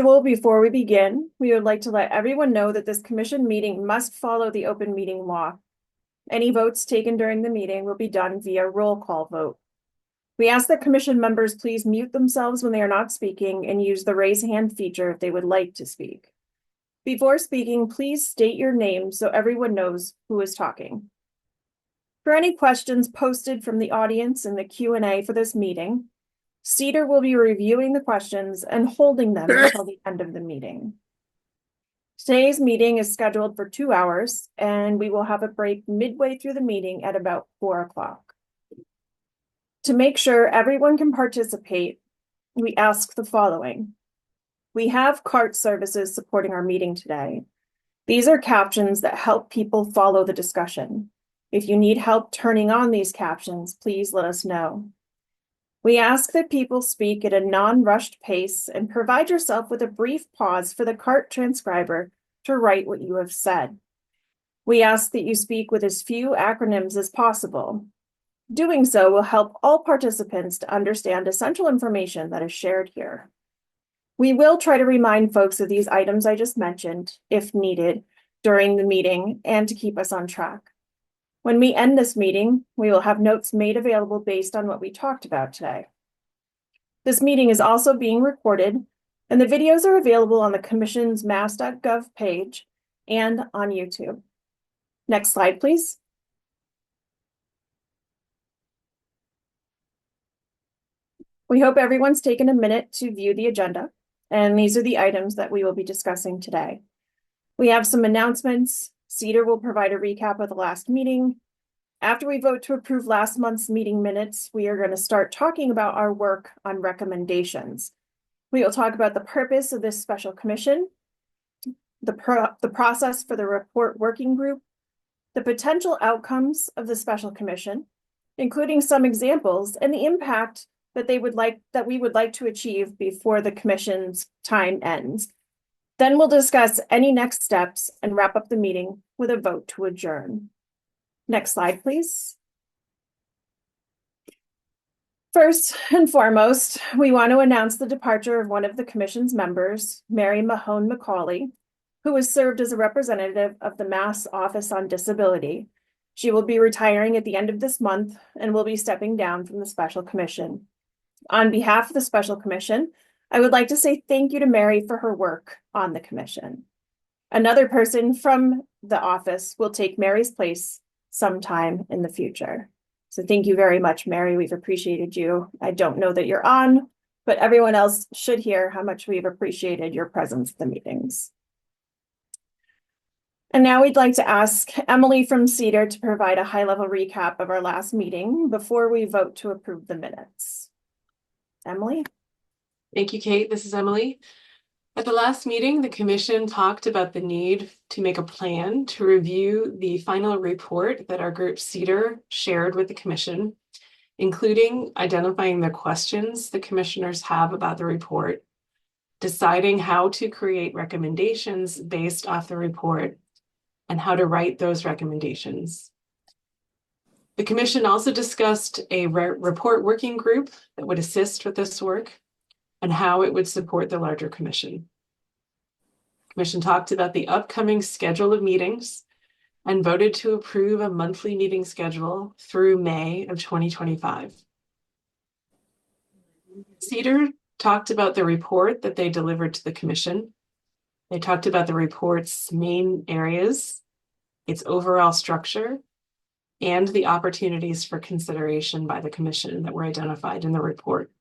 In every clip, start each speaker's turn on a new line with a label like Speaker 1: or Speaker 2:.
Speaker 1: Before we begin, we would like to let everyone know that this commission meeting must follow the open meeting law. Any votes taken during the meeting will be done via roll call vote. We ask that commission members please mute themselves when they are not speaking and use the raise hand feature if they would like to speak. Before speaking, please state your name so everyone knows who is talking. For any questions posted from the audience in the Q&A for this meeting, Cedar will be reviewing the questions and holding them until the end of the meeting. Today's meeting is scheduled for 2 hours, and we will have a break midway through the meeting at about 4 o'clock. To make sure everyone can participate, we ask the following. We have CART services supporting our meeting today. These are captions that help people follow the discussion. If you need help turning on these captions, please let us know. We ask that people speak at a non-rushed pace and provide yourself with a brief pause for the CART transcriber to write what you have said. We ask that you speak with as few acronyms as possible. Doing so will help all participants to understand essential information that is shared here. We will try to remind folks of these items I just mentioned, if needed, during the meeting and to keep us on track. When we end this meeting, we will have notes made available based on what we talked about today. This meeting is also being recorded, and the videos are available on the Commission's mass.gov page and on YouTube. Next slide, please. We hope everyone's taken a minute to view the agenda, and these are the items that we will be discussing today. We have some announcements. Cedar will provide a recap of the last meeting. After we vote to approve last month's meeting minutes, we are going to start talking about our work on recommendations. We will talk about the purpose of this special commission, the process for the report working group, the potential outcomes of the special commission, including some examples and the impact that we would like to achieve before the commission's time ends. Then we'll discuss any next steps and wrap up the meeting with a vote to adjourn. Next slide, please. First and foremost, we want to announce the departure of one of the commission's members, Mary Mahone McCauley, who has served as a representative of the Mass Office on Disability. She will be retiring at the end of this month and will be stepping down from the Special Commission. On behalf of the Special Commission, I would like to say thank you to Mary for her work on the commission. Another person from the office will take Mary's place sometime in the future. So thank you very much, Mary. We've appreciated you. I don't know that you're on, but everyone else should hear how much we've appreciated your presence at the meetings. And now we'd like to ask Emily from Cedar to provide a high-level recap of our last meeting before we vote to approve the minutes. Emily?
Speaker 2: Thank you, Kate. This is Emily. At the last meeting, the Commission talked about the need to make a plan to review the final report that our group Cedar shared with the Commission, including identifying the questions the Commissioners have about the report, deciding how to create recommendations based off the report, and how to write those recommendations. The Commission also discussed a report working group that would assist with this work and how it would support the larger commission. Commission talked about the upcoming schedule of meetings and voted to approve a monthly meeting schedule through May of 2025. Cedar talked about the report that they delivered to the commission. They talked about the report's main areas, its overall structure, and the opportunities for consideration by the commission that were identified in the report.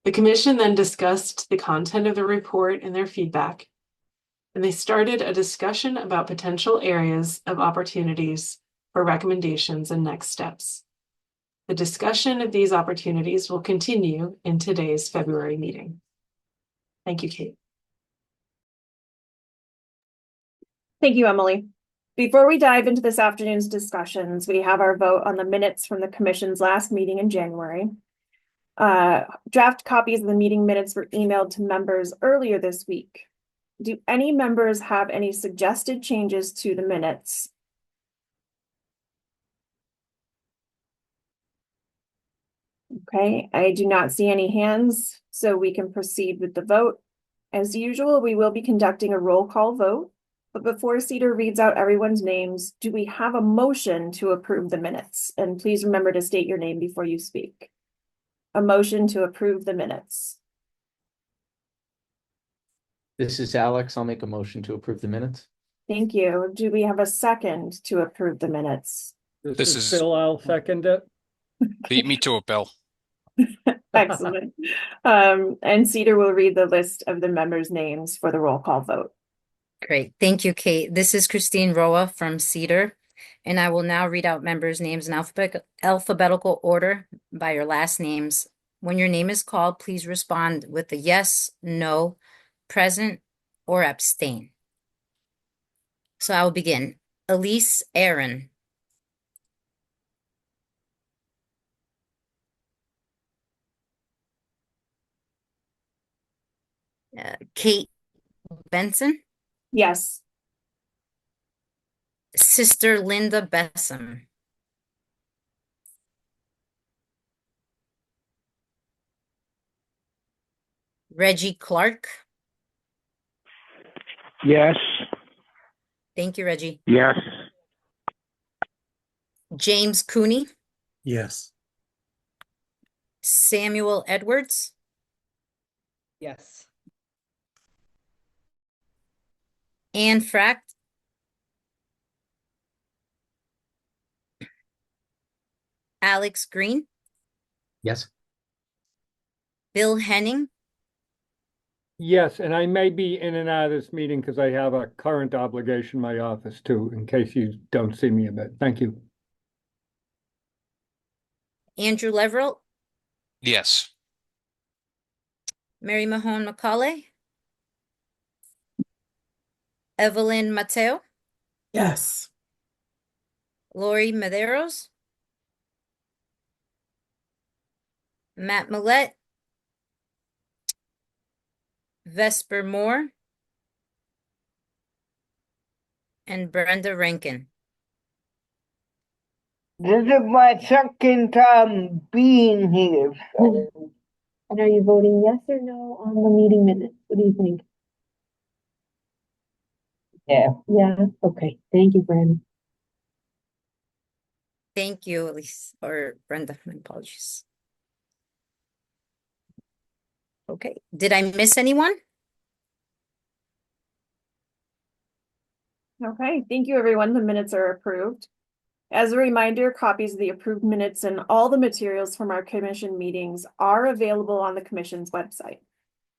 Speaker 2: The commission then discussed the content of the report and their feedback, and they started a discussion about potential areas of opportunities for recommendations and next steps. The discussion of these opportunities will continue in today's February meeting. Thank you, Kate.
Speaker 1: Thank you, Emily. Before we dive into this afternoon's discussions, we have our vote on the minutes from the Commission's last meeting in January. Draft copies of the meeting minutes were emailed to members earlier this week. Do any members have any suggested changes to the minutes? Okay, I do not see any hands, so we can proceed with the vote. As usual, we will be conducting a roll call vote, but before Cedar reads out everyone's names, do we have a motion to approve the minutes? And please remember to state your name before you speak. A motion to approve the minutes.
Speaker 3: This is Alex. I'll make a motion to approve the minutes.
Speaker 1: Thank you. Do we have a second to approve the minutes?
Speaker 4: This is Bill. I'll second it.
Speaker 5: Beat me to it, Bill.
Speaker 1: Excellent. And Cedar will read the list of the members' names for the roll call vote.
Speaker 6: Great. Thank you, Kate. This is Christine Roa from Cedar, and I will now read out members' names in alphabetical order by your last names. When your name is called, please respond with a yes, no, present, or abstain. So I will begin. Elise Aaron. Kate Benson.
Speaker 1: Yes.
Speaker 6: Sister Linda Bessam. Reggie Clark.
Speaker 7: Yes.
Speaker 6: Thank you, Reggie.
Speaker 7: Yes.
Speaker 6: James Cooney.
Speaker 8: Yes.
Speaker 6: Samuel Edwards.
Speaker 8: Yes.
Speaker 6: Anne Fract. Alex Green.
Speaker 3: Yes.
Speaker 6: Bill Henning.
Speaker 4: Yes, and I may be in and out of this meeting because I have a current obligation in my office too, in case you don't see me a bit. Thank you.
Speaker 6: Andrew Leverill.
Speaker 5: Yes.
Speaker 6: Mary Mahone McCauley. Evelyn Mateo.
Speaker 8: Yes.
Speaker 6: Lori Medeiros. Matt Millette. Vesper Moore. And Brenda Rankin.
Speaker 7: This is my second time being here. So.
Speaker 9: And are you voting yes or no on the meeting minutes? What do you think?
Speaker 7: Yeah.
Speaker 9: Yeah, okay. Thank you, Brandon.
Speaker 6: Thank you, Elise, or Brenda, my apologies. Okay, did I miss anyone?
Speaker 1: Okay, thank you, everyone. The minutes are approved. As a reminder, copies of the approved minutes and all the materials from our commission meetings are available on the commission's website.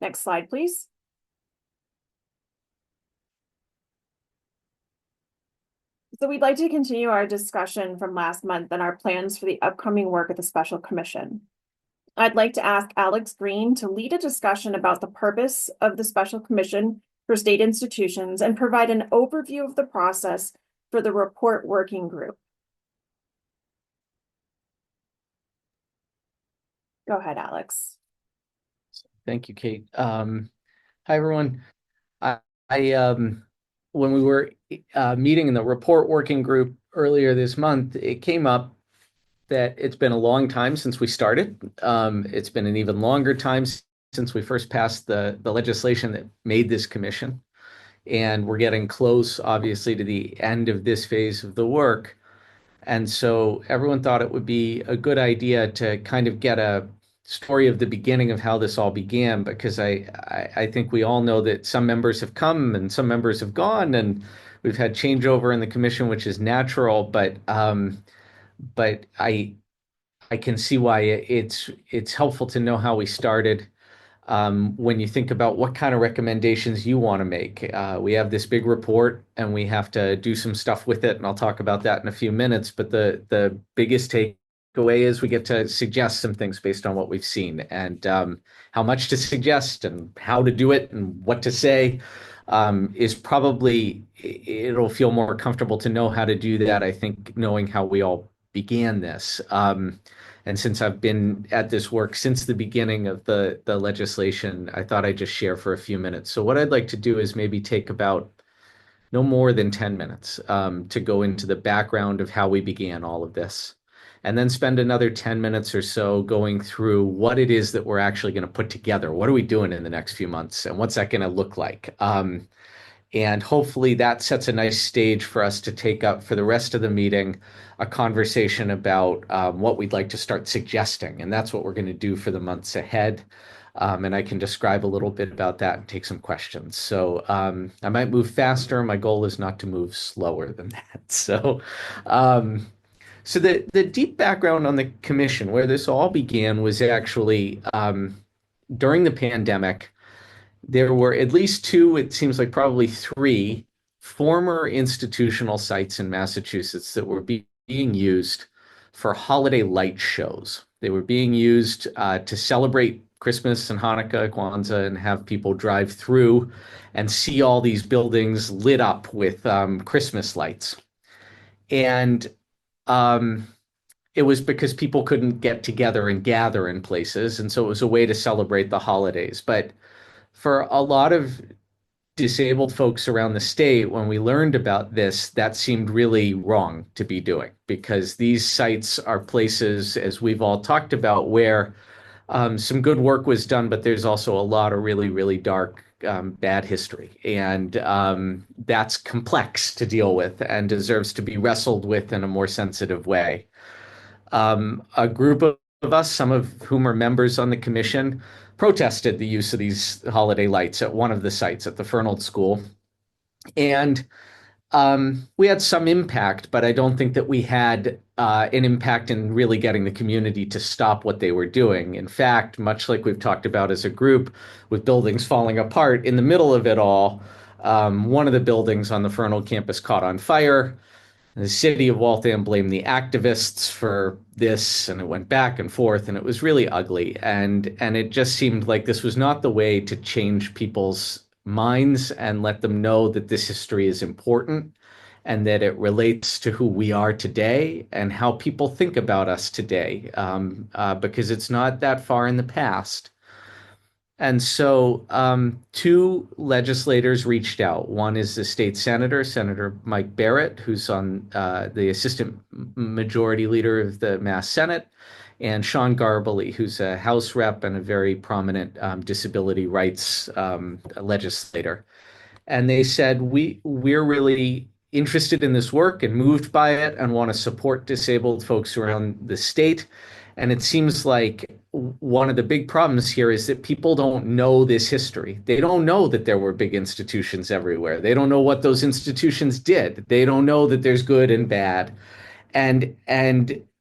Speaker 1: Next slide, please. So we'd like to continue our discussion from last month and our plans for the upcoming work of the special commission. I'd like to ask Alex Green to lead a discussion about the purpose of the special commission for state institutions and provide an overview of the process for the report working group. Go ahead, Alex.
Speaker 3: Thank you, Kate. Hi, everyone. When we were meeting in the report working group earlier this month, it came up that it's been a long time since we started. It's been an even longer time since we first passed the legislation that made this commission. And we're getting close, obviously, to the end of this phase of the work. And so everyone thought it would be a good idea to kind of get a story of the beginning of how this all began, because I think we all know that some members have come and some members have gone, and we've had changeover in the commission, which is natural, but I can see why it's helpful to know how we started. When you think about what kind of recommendations you want to make. We have this big report and we have to do some stuff with it, and I'll talk about that in a few minutes, but the biggest takeaway is we get to suggest some things based on what we've seen, and how much to suggest and how to do it and what to say is probably, it'll feel more comfortable to know how to do that, I think, knowing how we all began this. And since I've been at this work since the beginning of the legislation, I thought I'd just share for a few minutes. So what I'd like to do is maybe take about no more than 10 minutes to go into the background of how we began all of this. and then spend another 10 minutes or so going through what it is that we're actually going to put together. What are we doing in the next few months, and what's that going to look like? And hopefully that sets a nice stage for us to take up for the rest of the meeting a conversation about what we'd like to start suggesting. And that's what we're going to do for the months ahead. And I can describe a little bit about that and take some questions. So I might move faster. My goal is not to move slower than that. So the deep background on the commission, where this all began, was actually during the pandemic. There were at least two, it seems like probably three, former institutional sites in Massachusetts that were being used for holiday light shows. They were being used to celebrate Christmas and Hanukkah, Kwanzaa, and have people drive through and see all these buildings lit up with Christmas lights. And it was because people couldn't get together and gather in places. And so it was a way to celebrate the holidays. But for a lot of disabled folks around the state, when we learned about this, that seemed really wrong to be doing, because these sites are places, as we've all talked about, where some good work was done, but there's also a lot of really, really dark, bad history. And that's complex to deal with and deserves to be wrestled with in a more sensitive way. A group of us, some of whom are members on the commission, protested the use of these holiday lights at one of the sites at the Fernald School. And we had some impact, but I don't think that we had an impact in really getting the community to stop what they were doing. In fact, much like we've talked about as a group, with buildings falling apart, in the middle of it all, one of the buildings on the Fernald campus caught on fire. The city of Waltham blamed the activists for this, and it went back and forth, and it was really ugly. And it just seemed like this was not the way to change people's minds and let them know that this history is important and that it relates to who we are today and how people think about us today, because it's not that far in the past. And so two legislators reached out. One is the state senator, Senator Mike Barrett, who's on the assistant majority leader of the Mass Senate, and Sean Garbally, who's a House rep and a very prominent disability rights legislator. And they said, we're really interested in this work and moved by it and want to support disabled folks around the state. And it seems like one of the big problems here is that people don't know this history. They don't know that there were big institutions everywhere. They don't know what those institutions did. They don't know that there's good and bad. And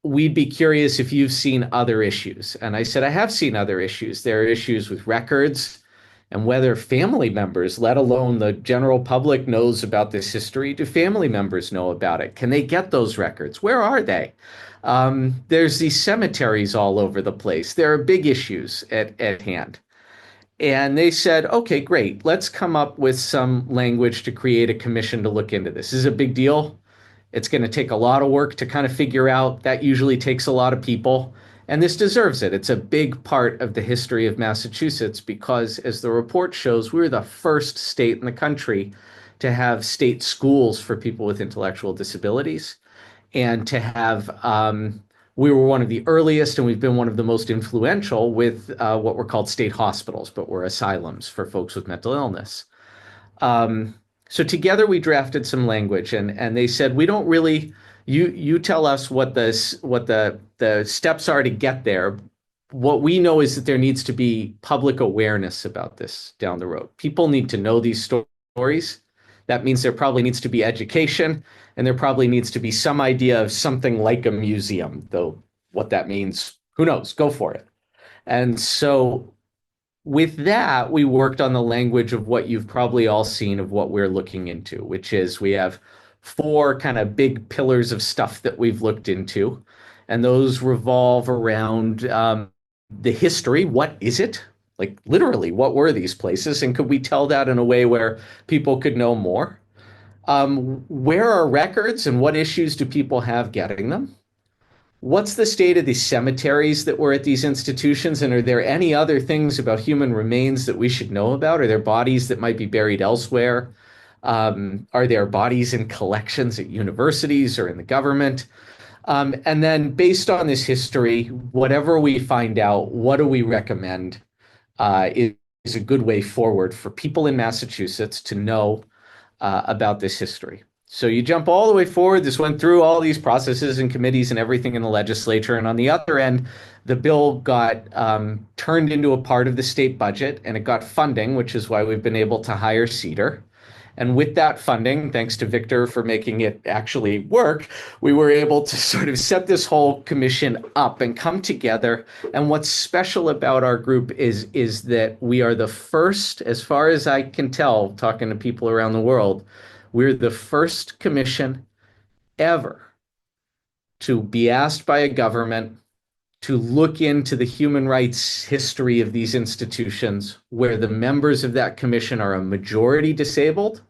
Speaker 3: we'd be curious if you've seen other issues. And I said, I have seen other issues. There are issues with records and whether family members, let alone the general public, knows about this history. Do family members know about it? Can they get those records? Where are they? There's these cemeteries all over the place. There are big issues at hand. And they said, okay, great. Let's come up with some language to create a commission to look into this. This is a big deal. It's going to take a lot of work to kind of figure out. That usually takes a lot of people. And this deserves it. It's a big part of the history of Massachusetts because, as the report shows, we were the first state in the country to have state schools for people with intellectual disabilities. And to have, we were one of the earliest, and we've been one of the most influential with what were called state hospitals, but were asylums for folks with mental illness. So together we drafted some language, and they said, we don't really, you tell us what the steps are to get there. What we know is that there needs to be public awareness about this down the road. People need to know these stories. That means there probably needs to be education, and there probably needs to be some idea of something like a museum, though what that means, who knows, go for it. And so with that, we worked on the language of what you've probably all seen of what we're looking into, which is we have 4 kind of big pillars of stuff that we've looked into, and those revolve around the history. What is it? Like literally, what were these places? And could we tell that in a way where people could know more? Where are records and what issues do people have getting them? What's the state of the cemeteries that were at these institutions? And are there any other things about human remains that we should know about? Are there bodies that might be buried elsewhere? Are there bodies in collections at universities or in the government? And then based on this history, whatever we find out, what do we recommend is a good way forward for people in Massachusetts to know about this history. So you jump all the way forward. This went through all these processes and committees and everything in the legislature. And on the other end, the bill got turned into a part of the state budget and it got funding, which is why we've been able to hire CEDAR. And with that funding, thanks to Victor for making it actually work, we were able to sort of set this whole commission up and come together. And what's special about our group is that we are the first, as far as I can tell, talking to people around the world, we're the first commission ever to be asked by a government to look into the human rights history of these institutions where the members of that commission are a majority disabled.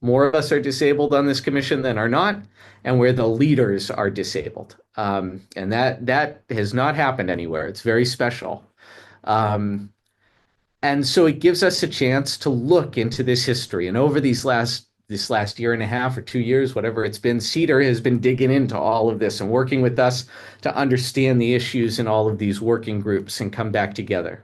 Speaker 3: More of us are disabled on this commission than are not, and where the leaders are disabled. And that has not happened anywhere. It's very special. And so it gives us a chance to look into this history. And over this last year and a half or 2 years, whatever it's been, CEDAR has been digging into all of this and working with us to understand the issues in all of these working groups and come back together.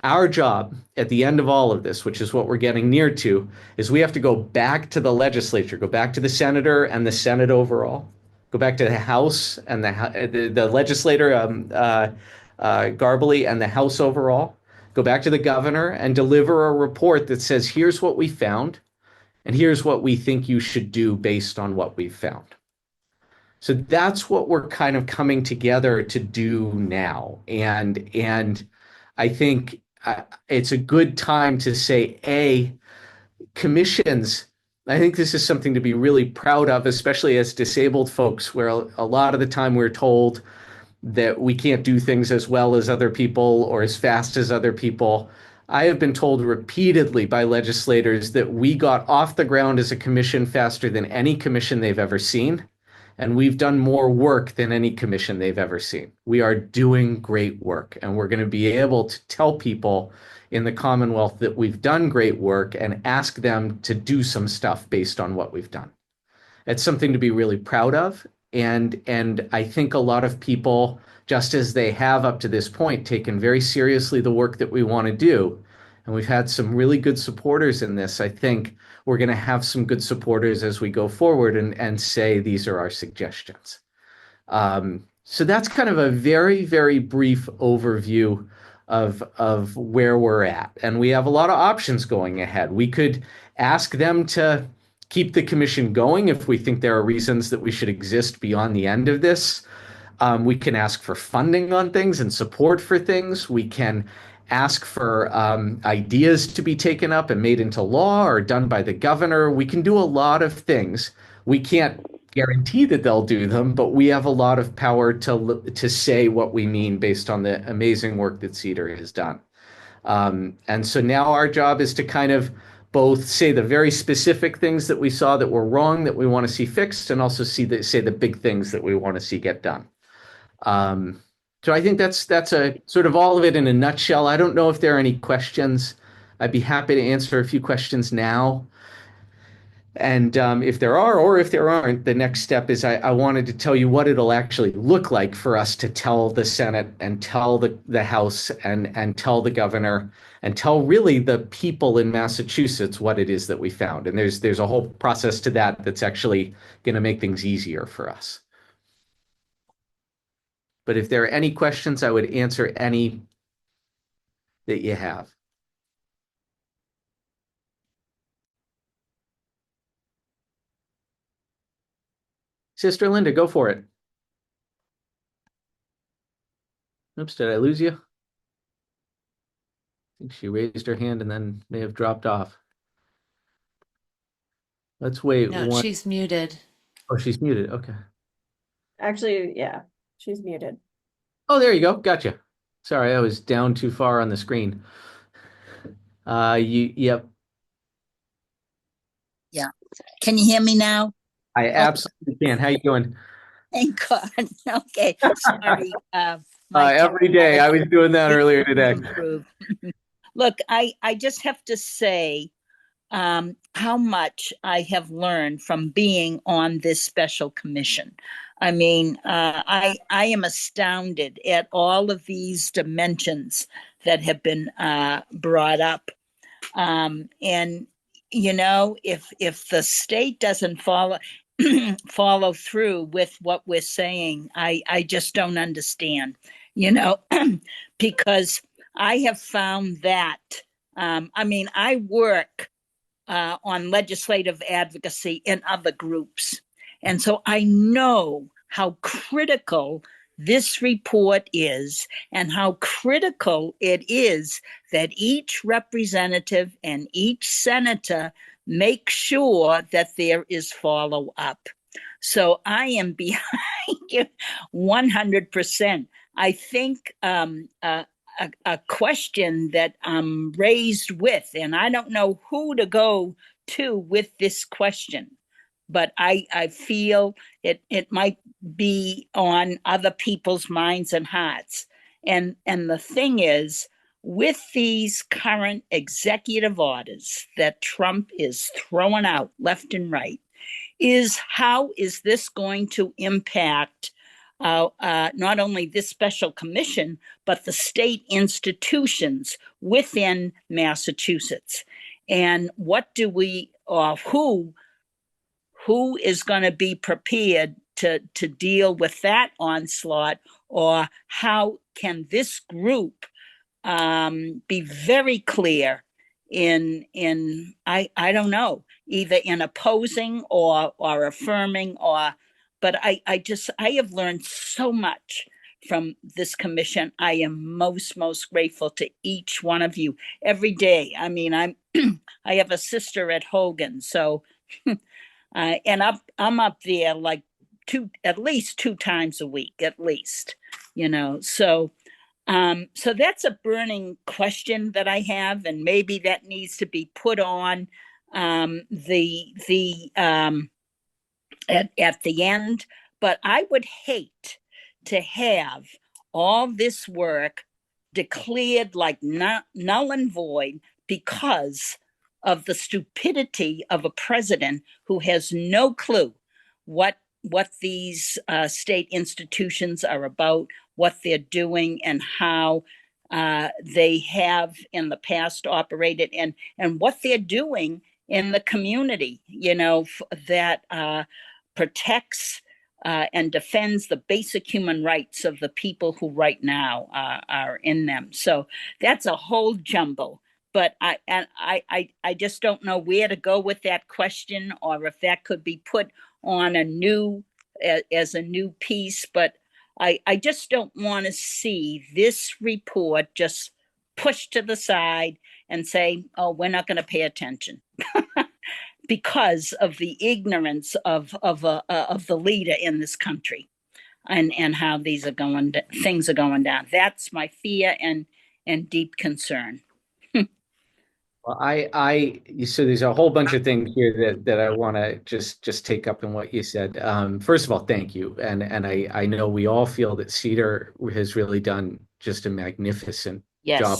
Speaker 3: Our job at the end of all of this, which is what we're getting near to, is we have to go back to the legislature, go back to the senator and the Senate overall, go back to the House and the legislator, Garbely, and the House overall, go back to the governor and deliver a report that says, here's what we found, and here's what we think you should do based on what we've found. So that's what we're kind of coming together to do now. And I think it's a good time to say, commissions, I think this is something to be really proud of, especially as disabled folks, where a lot of the time we're told that we can't do things as well as other people or as fast as other people. I have been told repeatedly by legislators that we got off the ground as a commission faster than any commission they've ever seen. And we've done more work than any commission they've ever seen. We are doing great work, and we're going to be able to tell people in the Commonwealth that we've done great work and ask them to do some stuff based on what we've done. It's something to be really proud of. And I think a lot of people, just as they have up to this point, taken very seriously the work that we want to do. And we've had some really good supporters in this. I think we're going to have some good supporters as we go forward and say, these are our suggestions. So that's kind of a very, very brief overview of where we're at. And we have a lot of options going ahead. We could ask them to keep the commission going if we think there are reasons that we should exist beyond the end of this. We can ask for funding on things and support for things. We can ask for ideas to be taken up and made into law or done by the governor. We can do a lot of things. We can't guarantee that they'll do them, but we have a lot of power to say what we mean based on the amazing work that CEDAR has done. And so now our job is to kind of both say the very specific things that we saw that were wrong that we want to see fixed, and also say the big things that we want to see get done. So I think that's a sort of all of it in a nutshell. I don't know if there are any questions. I'd be happy to answer a few questions now. And if there are, or if there aren't, the next step is I wanted to tell you what it'll actually look like for us to tell the Senate and tell the House and tell the governor and tell really the people in Massachusetts what it is that we found. And there's a whole process to that that's actually going to make things easier for us. But if there are any questions, I would answer any that you have. Sister Linda, go for it. Oops, did I lose you? I think she raised her hand and then may have dropped off. Let's wait.
Speaker 10: No, she's muted.
Speaker 3: Oh, she's muted. Okay.
Speaker 1: Actually, yeah, she's muted.
Speaker 3: Oh, there you go. Gotcha. Sorry, I was down too far on the screen. Yep.
Speaker 11: Yeah. Can you hear me now?
Speaker 3: I absolutely can. How you doing?
Speaker 11: Thank God. Okay. Sorry.
Speaker 3: Every day. I was doing that earlier today.
Speaker 11: Look, I just have to say how much I have learned from being on this special commission. I mean, I am astounded at all of these dimensions that have been brought up. And you know, if the state doesn't follow follow through with what we're saying, I just don't understand. You know, because I have found that. I mean, I work on legislative advocacy in other groups. And so I know how critical this report is and how critical it is that each representative and each senator make sure that there is follow up. So I am behind you 100%. I think a question that I'm raised with, and I don't know who to go to with this question, but I feel it might be on other people's minds and hearts. And the thing is, with these current executive orders that Trump is throwing out left and right, is how is this going to impact not only this special commission, but the state institutions within Massachusetts? And what do we, or who is going to be prepared to deal with that onslaught? Or how can this group be very clear in I don't know, either in opposing or affirming, or but I have learned so much from this commission. I am most grateful to each one of you every day. I mean, I have a sister at Hogan, so and I'm up there like at least two times a week, at least, you know. So so that's a burning question that I have, and maybe that needs to be put on at the end. But I would hate to have all this work declared like null and void because of the stupidity of a president who has no clue what these state institutions are about, what they're doing, and how they have in the past operated, and what they're doing in the community, you know, that protects and defends the basic human rights of the people who right now are in them. So that's a whole jumble. But I just don't know where to go with that question, or if that could be put on as a new piece. But I just don't want to see this report just pushed to the side and say, oh, we're not going to pay attention because of the ignorance of the leader in this country, and how things are going down. That's my fear and deep concern.
Speaker 3: Well, so there's a whole bunch of things here that I want to just take up in what you said. First of all, thank you. And I know we all feel that Cedar has really done just a magnificent job.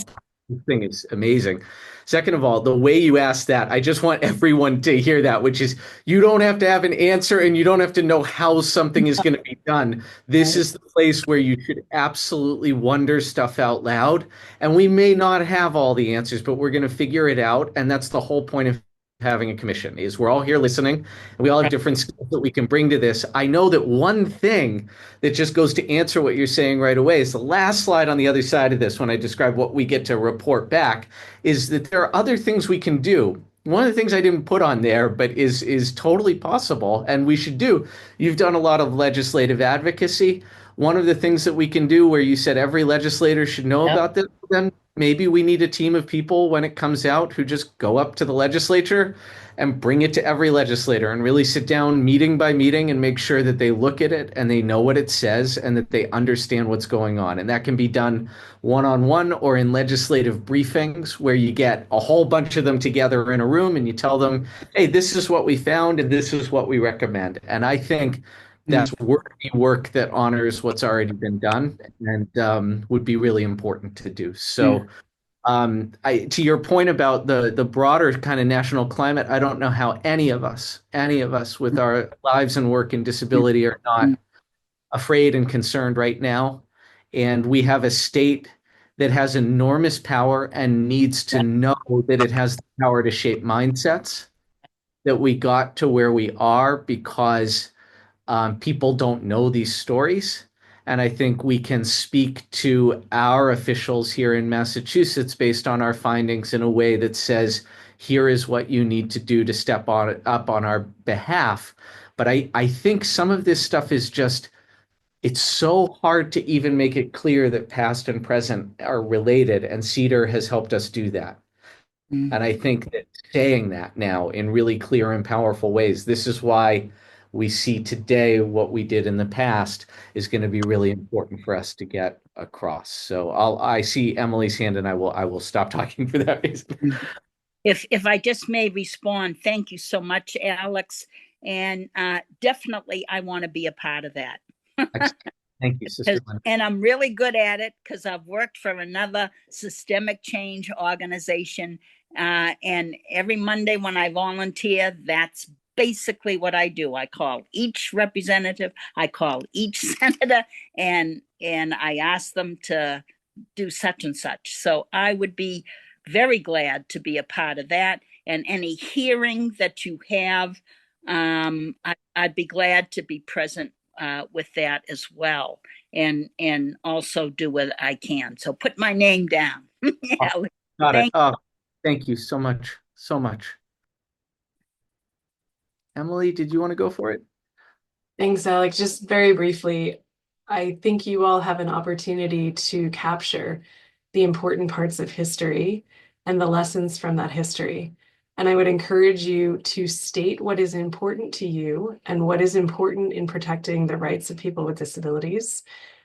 Speaker 3: This thing is amazing. Second of all, the way you asked that, I just want everyone to hear that, which is you don't have to have an answer and you don't have to know how something is going to be done. This is the place where you should absolutely wonder stuff out loud. And we may not have all the answers, but we're going to figure it out. And that's the whole point of having a commission, is we're all here listening and we all have different skills that we can bring to this. I know that one thing that just goes to answer what you're saying right away is the last slide on the other side of this, when I describe what we get to report back, is that there are other things we can do. One of the things I didn't put on there, but is totally possible and we should do. You've done a lot of legislative advocacy. One of the things that we can do, where you said every legislator should know about this, then maybe we need a team of people when it comes out who just go up to the legislature and bring it to every legislator and really sit down meeting by meeting and make sure that they look at it and they know what it says and that they understand what's going on. And that can be done one-on-one or in legislative briefings, where you get a whole bunch of them together in a room and you tell them, hey, this is what we found and this is what we recommend. And I think that's work that honors what's already been done and would be really important to do. So to your point about the broader kind of national climate, I don't know how any of us with our lives and work and disability are not afraid and concerned right now. And we have a state that has enormous power and needs to know that it has the power to shape mindsets, that we got to where we are because people don't know these stories. And I think we can speak to our officials here in Massachusetts based on our findings in a way that says, here is what you need to do to step up on our behalf. But I think some of this stuff is just, it's so hard to even make it clear that past and present are related, and Cedar has helped us do that.
Speaker 11: Mm.
Speaker 3: And I think that saying that now in really clear and powerful ways, this is why we see today what we did in the past is going to be really important for us to get across. So I see Emily's hand, and I will stop talking for that reason.
Speaker 11: If I just may respond, thank you so much, Alex. And definitely I want to be a part of that.
Speaker 3: Thank you, Sister Linda.
Speaker 11: And I'm really good at it because I've worked for another systemic change organization. And every Monday when I volunteer, that's basically what I do. I call each representative, I call each senator, and I ask them to do such and such. So I would be very glad to be a part of that. And any hearing that you have, I'd be glad to be present with that as well, and also do what I can. So put my name down. Alex,
Speaker 3: Got it.
Speaker 11: thank
Speaker 3: Oh, thank you so much. So much. Emily, did you want to go for it?
Speaker 2: Thanks, Alex. Just very briefly, I think you all have an opportunity to capture the important parts of history and the lessons from that history. And I would encourage you to state what is important to you and what is important in protecting the rights of people with disabilities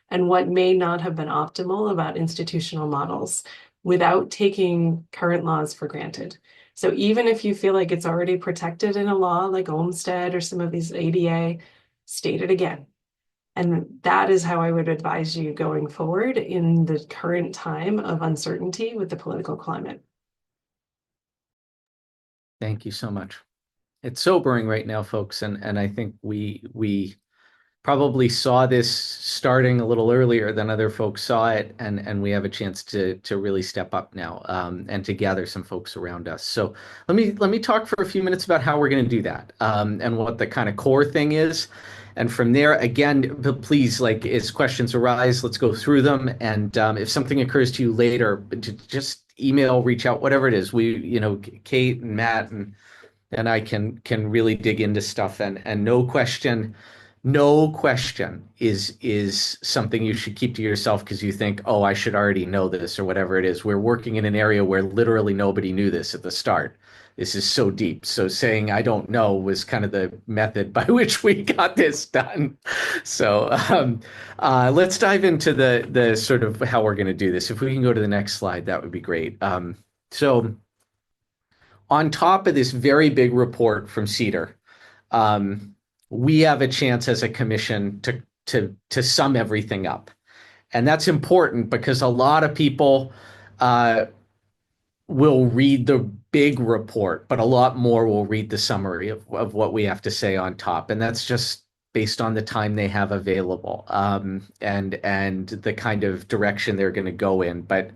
Speaker 2: and what may not have been optimal about institutional models without taking current laws for granted. So even if you feel like it's already protected in a law like Olmstead or some of these ADA, state it again. And that is how I would advise you going forward in the current time of uncertainty with the political climate.
Speaker 3: Thank you so much. It's sobering right now, folks, and I think we probably saw this starting a little earlier than other folks saw it, and we have a chance to really step up now and to gather some folks around us. So let me talk for a few minutes about how we're going to do that and what the kind of core thing is. And from there, again, please, like, as questions arise, let's go through them. And if something occurs to you later, just email, reach out, whatever it is. Kate and Matt and I can really dig into stuff. And no question is something you should keep to yourself because you think, oh, I should already know this or whatever it is. We're working in an area where literally nobody knew this at the start. This is so deep. So saying I don't know was kind of the method by which we got this done. So let's dive into the sort of how we're going to do this. If we can go to the next slide, that would be great. So on top of this very big report from Cedar, we have a chance as a commission to sum everything up. And that's important because a lot of people will read the big report, but a lot more will read the summary of what we have to say on top. And that's just based on the time they have available and the kind of direction they're going to go in. But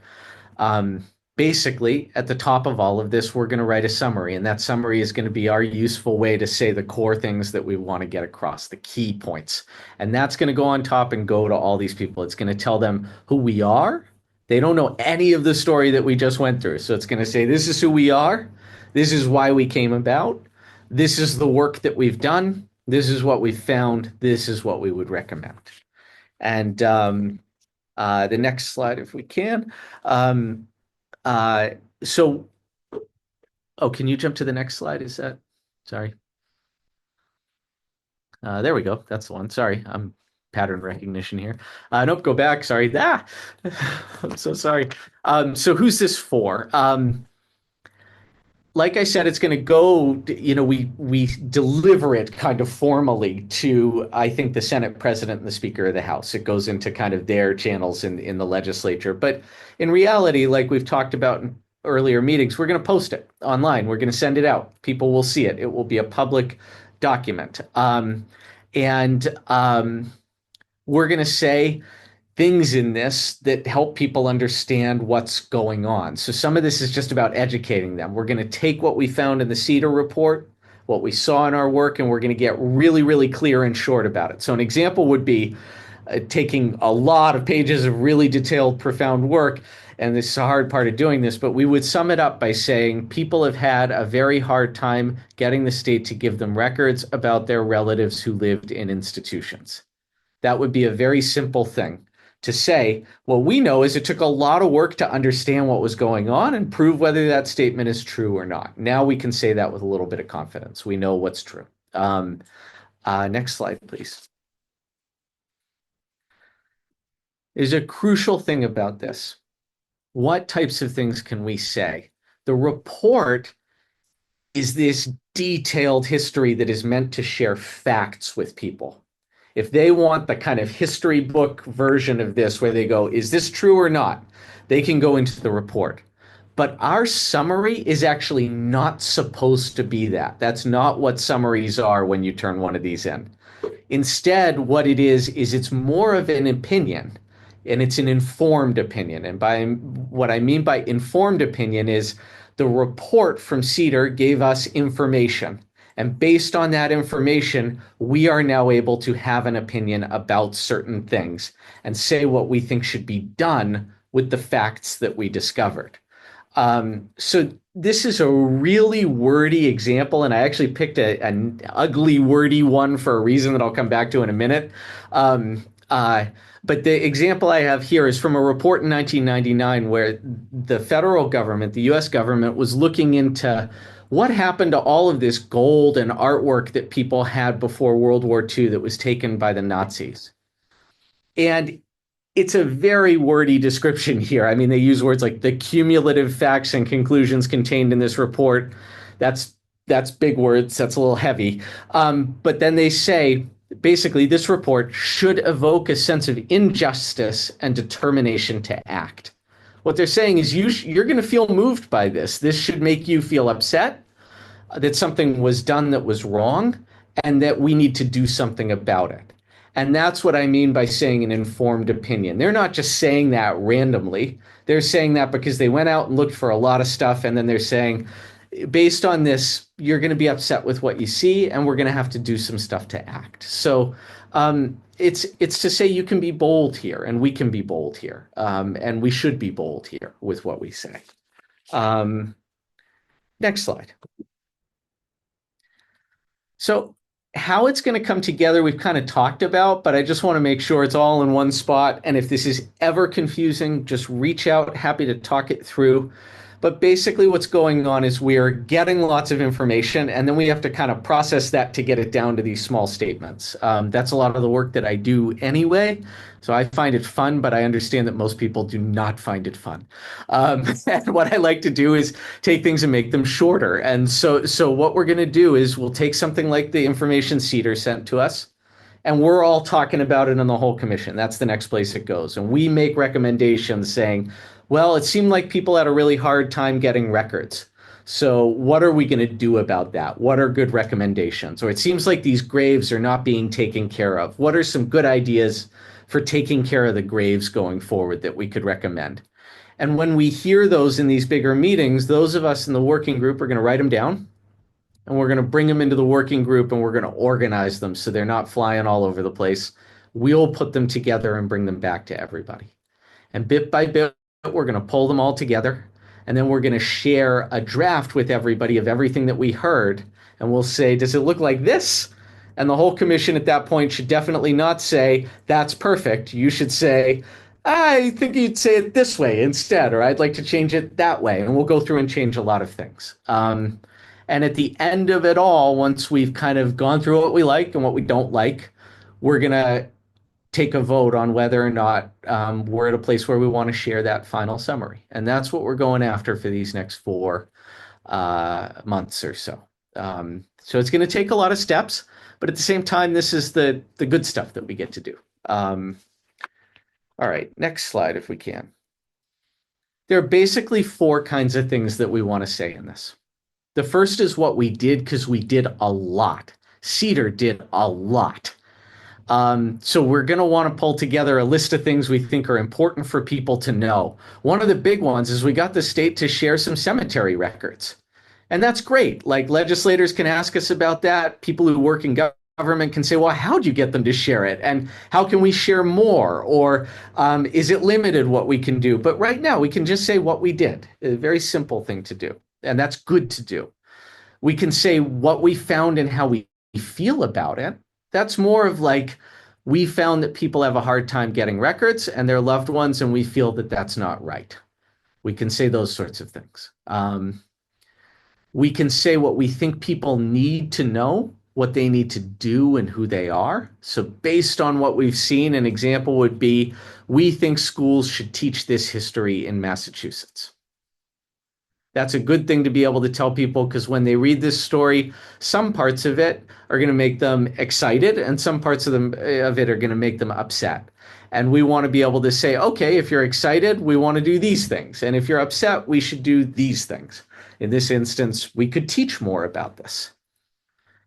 Speaker 3: basically, at the top of all of this, we're going to write a summary, and that summary is going to be our useful way to say the core things that we want to get across, the key points. And that's going to go on top and go to all these people. It's going to tell them who we are. They don't know any of the story that we just went through. So it's going to say, this is who we are. This is why we came about. This is the work that we've done. This is what we found. This is what we would recommend. And the next slide, if we can. Can you jump to the next slide? Is that, sorry. There we go. That's the one. Sorry. I'm pattern recognition here. Nope, go back. Sorry. I'm so sorry. So who's this for? Like I said, it's going to go, we deliver it kind of formally to, I think, the Senate President and the Speaker of the House. It goes into kind of their channels in the legislature. But in reality, like we've talked about in earlier meetings, we're going to post it online. We're going to send it out. People will see it. It will be a public document. we're going to say things in this that help people understand what's going on. So some of this is just about educating them. We're going to take what we found in the CEDAR report, what we saw in our work, and we're going to get really, really clear and short about it. So an example would be taking a lot of pages of really detailed, profound work, and this is a hard part of doing this, but we would sum it up by saying people have had a very hard time getting the state to give them records about their relatives who lived in institutions. That would be a very simple thing to say. What we know is it took a lot of work to understand what was going on and prove whether that statement is true or not. Now we can say that with a little bit of confidence. We know what's true. Next slide, please. There's a crucial thing about this. What types of things can we say? The report is this detailed history that is meant to share facts with people. If they want the kind of history book version of this where they go, is this true or not? They can go into the report. But our summary is actually not supposed to be that. That's not what summaries are when you turn one of these in. Instead, what it is it's more of an opinion, and it's an informed opinion. And by what I mean by informed opinion is the report from CEDAR gave us information. And based on that information, we are now able to have an opinion about certain things and say what we think should be done with the facts that we discovered. So this is a really wordy example, and I actually picked an ugly, wordy one for a reason that I'll come back to in a minute. But the example I have here is from a report in 1999 where the federal government, the US government, was looking into what happened to all of this gold and artwork that people had before World War II that was taken by the Nazis. And it's a very wordy description here. I mean, they use words like the cumulative facts and conclusions contained in this report. That's big words. That's a little heavy. But then they say, basically, this report should evoke a sense of injustice and determination to act. What they're saying is you're going to feel moved by this. This should make you feel upset that something was done that was wrong and that we need to do something about it. And that's what I mean by saying an informed opinion. They're not just saying that randomly. They're saying that because they went out and looked for a lot of stuff, and then they're saying, based on this, you're going to be upset with what you see, and we're going to have to do some stuff to act. So it's to say you can be bold here, and we can be bold here, and we should be bold here with what we say. Next slide. So how it's going to come together, we've kind of talked about, but I just want to make sure it's all in one spot. And if this is ever confusing, just reach out. Happy to talk it through. But basically what's going on is we're getting lots of information, and then we have to kind of process that to get it down to these small statements. That's a lot of the work that I do anyway. So I find it fun, but I understand that most people do not find it fun. And what I like to do is take things and make them shorter. And so what we're going to do is we'll take something like the information CEDAR sent to us, and we're all talking about it in the whole commission. That's the next place it goes. And we make recommendations saying, well, it seemed like people had a really hard time getting records. So what are we going to do about that? What are good recommendations? Or it seems like these graves are not being taken care of. What are some good ideas for taking care of the graves going forward that we could recommend? And when we hear those in these bigger meetings, those of us in the working group are going to write them down, and we're going to bring them into the working group, and we're going to organize them so they're not flying all over the place. We'll put them together and bring them back to everybody. And bit by bit, we're going to pull them all together, and then we're going to share a draft with everybody of everything that we heard. And we'll say, does it look like this? And the whole commission at that point should definitely not say, that's perfect. You should say, I think you'd say it this way instead, or I'd like to change it that way. And we'll go through and change a lot of things. And at the end of it all, once we've kind of gone through what we like and what we don't like, we're going to take a vote on whether or not we're at a place where we want to share that final summary. And that's what we're going after for these next 4 months or so. So it's going to take a lot of steps, but at the same time, this is the good stuff that we get to do. All right, next slide if we can. There are basically 4 kinds of things that we want to say in this. The first is what we did, because we did a lot. CEDAR did a lot. So we're going to want to pull together a list of things we think are important for people to know. One of the big ones is we got the state to share some cemetery records. And that's great. Like legislators can ask us about that. People who work in government can say, well, how'd you get them to share it? And how can we share more? Or is it limited what we can do? But right now we can just say what we did. A very simple thing to do. And that's good to do. We can say what we found and how we feel about it. That's more of like, we found that people have a hard time getting records and their loved ones, and we feel that that's not right. We can say those sorts of things. We can say what we think people need to know, what they need to do, and who they are. So based on what we've seen, an example would be, we think schools should teach this history in Massachusetts. That's a good thing to be able to tell people, because when they read this story, some parts of it are going to make them excited and some parts of it are going to make them upset. And we want to be able to say, okay, if you're excited, we want to do these things. And if you're upset, we should do these things. In this instance, we could teach more about this.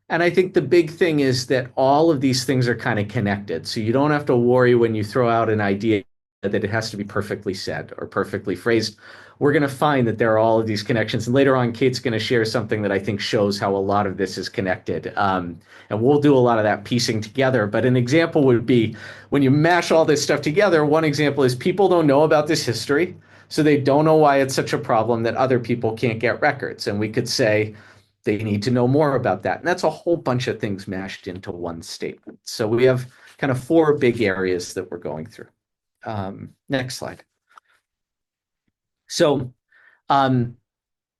Speaker 3: And I think the big thing is that all of these things are kind of connected. So you don't have to worry when you throw out an idea that it has to be perfectly said or perfectly phrased. We're going to find that there are all of these connections. And later on, Kate's going to share something that I think shows how a lot of this is connected. And we'll do a lot of that piecing together. But an example would be when you mash all this stuff together, one example is people don't know about this history. So they don't know why it's such a problem that other people can't get records. And we could say they need to know more about that. And that's a whole bunch of things mashed into one statement. So we have kind of 4 big areas that we're going through. Next slide. So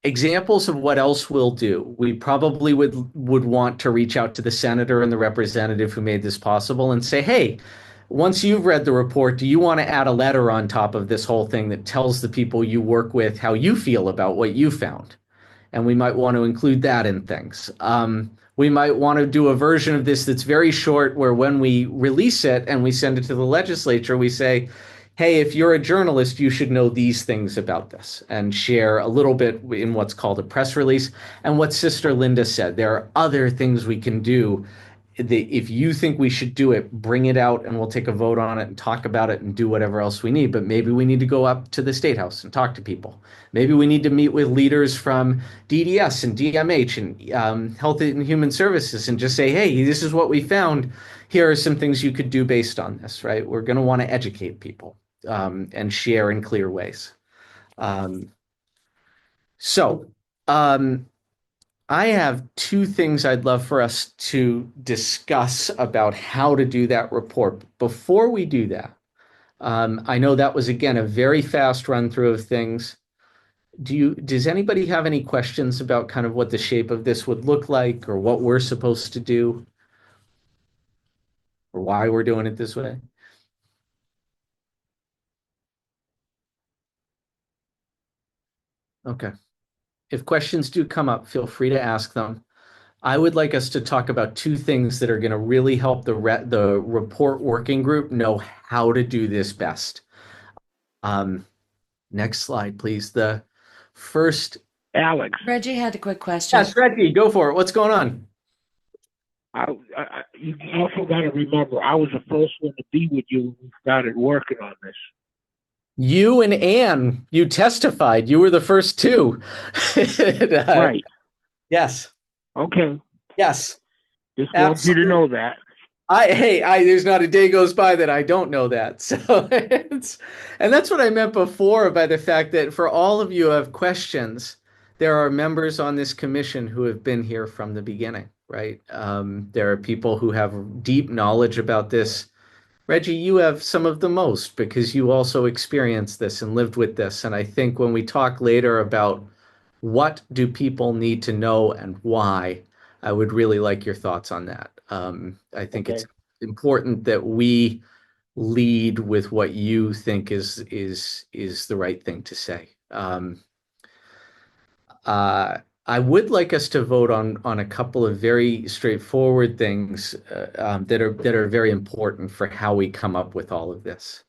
Speaker 3: examples of what else we'll do. We probably would want to reach out to the senator and the representative who made this possible and say, hey, once you've read the report, do you want to add a letter on top of this whole thing that tells the people you work with how you feel about what you found? And we might want to include that in things. We might want to do a version of this that's very short, where when we release it and we send it to the legislature, we say, hey, if you're a journalist, you should know these things about this, and share a little bit in what's called a press release. And what Sister Linda said, there are other things we can do. If you think we should do it, bring it out and we'll take a vote on it and talk about it and do whatever else we need. But maybe we need to go up to the State House and talk to people. Maybe we need to meet with leaders from DDS and DMH and Health and Human Services and just say, hey, this is what we found. Here are some things you could do based on this, right? We're going to want to educate people and share in clear ways. I have 2 things I'd love for us to discuss about how to do that report. Before we do that, I know that was, again, a very fast run through of things. Does anybody have any questions about kind of what the shape of this would look like, or what we're supposed to do, or why we're doing it this way? Okay. If questions do come up, feel free to ask them. I would like us to talk about 2 things that are going to really help the report working group know how to do this best. Next slide, please. The first.
Speaker 10: Alex.
Speaker 12: Reggie had a quick question.
Speaker 3: Yes, Reggie, go for it. What's going on?
Speaker 10: You also got to remember, I was the first one to be with you when we started working on this.
Speaker 3: You and Anne, you testified. You were the first 2.
Speaker 10: Right.
Speaker 3: Yes.
Speaker 10: Okay.
Speaker 3: Yes.
Speaker 10: Just want you to know that.
Speaker 3: There's not a day goes by that I don't know that. So and that's what I meant before by the fact that for all of you who have questions, there are members on this commission who have been here from the beginning, right? There are people who have deep knowledge about this. Reggie, you have some of the most, because you also experienced this and lived with this. And I think when we talk later about what do people need to know and why, I would really like your thoughts on that. I think it's important that we lead with what you think is the right thing to say. I would like us to vote on a couple of very straightforward things that are very important for how we come up with all of this.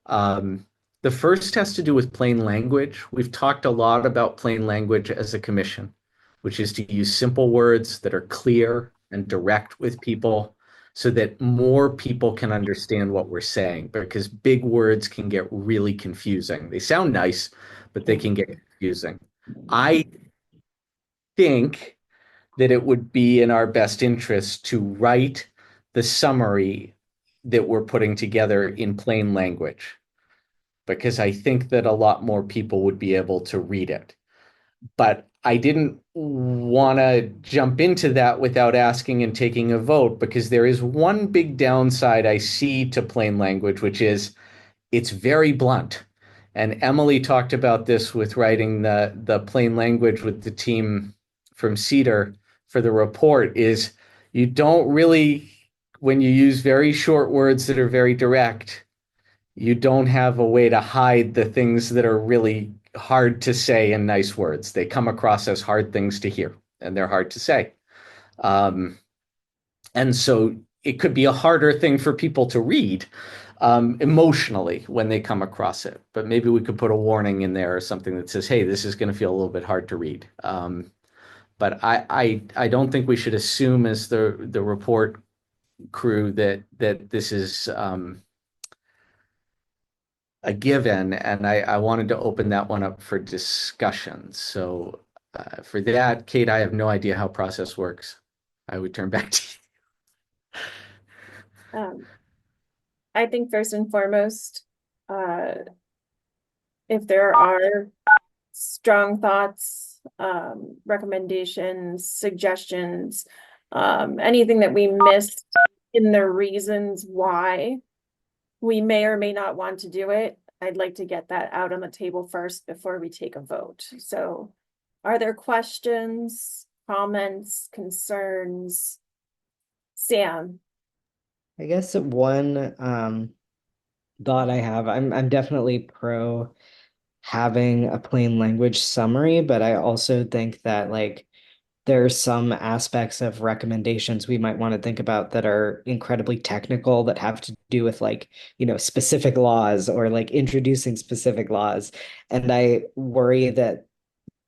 Speaker 3: The first has to do with plain language. We've talked a lot about plain language as a commission, which is to use simple words that are clear and direct with people. so that more people can understand what we're saying, because big words can get really confusing. They sound nice, but they can get confusing. I think that it would be in our best interest to write the summary that we're putting together in plain language, because I think that a lot more people would be able to read it. But I didn't want to jump into that without asking and taking a vote, because there is one big downside I see to plain language, which is it's very blunt. And Emily talked about this with writing the plain language with the team from Cedar for the report, is you don't really, when you use very short words that are very direct, you don't have a way to hide the things that are really hard to say in nice words. They come across as hard things to hear, and they're hard to say. And so it could be a harder thing for people to read emotionally when they come across it. But maybe we could put a warning in there or something that says, hey, this is going to feel a little bit hard to read. But I don't think we should assume as the report crew that this is a given, and I wanted to open that one up for discussion. So for that, Kate, I have no idea how process works. I would turn back to you.
Speaker 1: I think first and foremost, if there are strong thoughts, recommendations, suggestions, anything that we missed in the reasons why we may or may not want to do it, I'd like to get that out on the table first before we take a vote. So are there questions, comments, concerns? Sam?
Speaker 12: I guess one thought I have, I'm definitely pro having a plain language summary, but I also think that like there are some aspects of recommendations we might want to think about that are incredibly technical, that have to do with like, specific laws or like introducing specific laws. And I worry that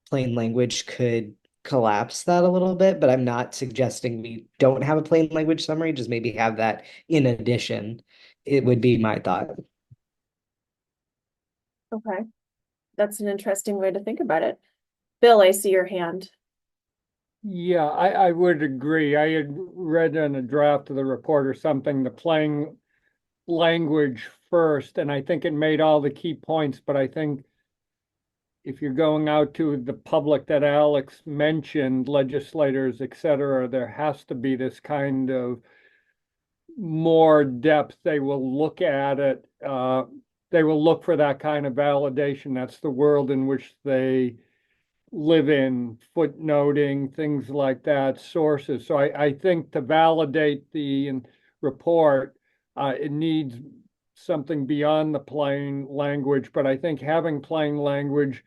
Speaker 12: plain language could collapse that a little bit, but I'm not suggesting we don't have a plain language summary, just maybe have that in addition. It would be my thought.
Speaker 1: Okay, that's an interesting way to think about it. Bill, I see your hand.
Speaker 4: Yeah, I would agree. I had read in a draft of the report or something, the plain language first, and I think it made all the key points, but I think if you're going out to the public that Alex mentioned, legislators, et cetera, there has to be this kind of more depth. They will look at it. They will look for that kind of validation. That's the world in which they live in, footnoting, things like that, sources. So I think to validate the report, it needs something beyond the plain language, but I think having plain language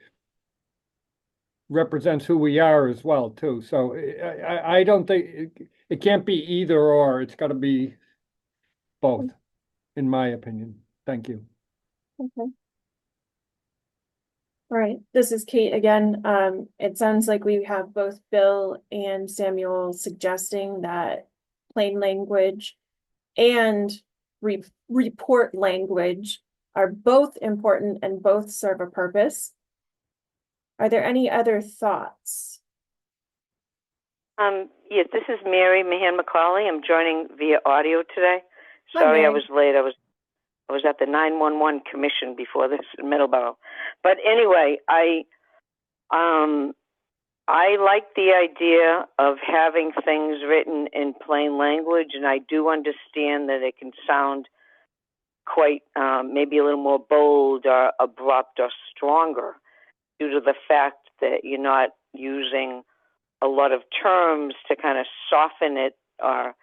Speaker 4: represents who we are as well, too. So I don't think it can't be either or. It's got to be both, in my opinion. Thank you.
Speaker 1: Okay. All right, this is Kate again. It sounds like we have both Bill and Samuel suggesting that plain language and report language are both important and both serve a purpose. Are there any other thoughts?
Speaker 13: Yes, this is Mary Mahan McCauley. I'm joining via audio today.
Speaker 1: Hi,
Speaker 13: Sorry, I
Speaker 1: Mary.
Speaker 13: was late. I was at the 911 commission before this in Middleborough. But anyway, I like the idea of having things written in plain language, and I do understand that it can sound quite maybe a little more bold or abrupt or stronger due to the fact that you're not using a lot of terms to kind of soften it. Or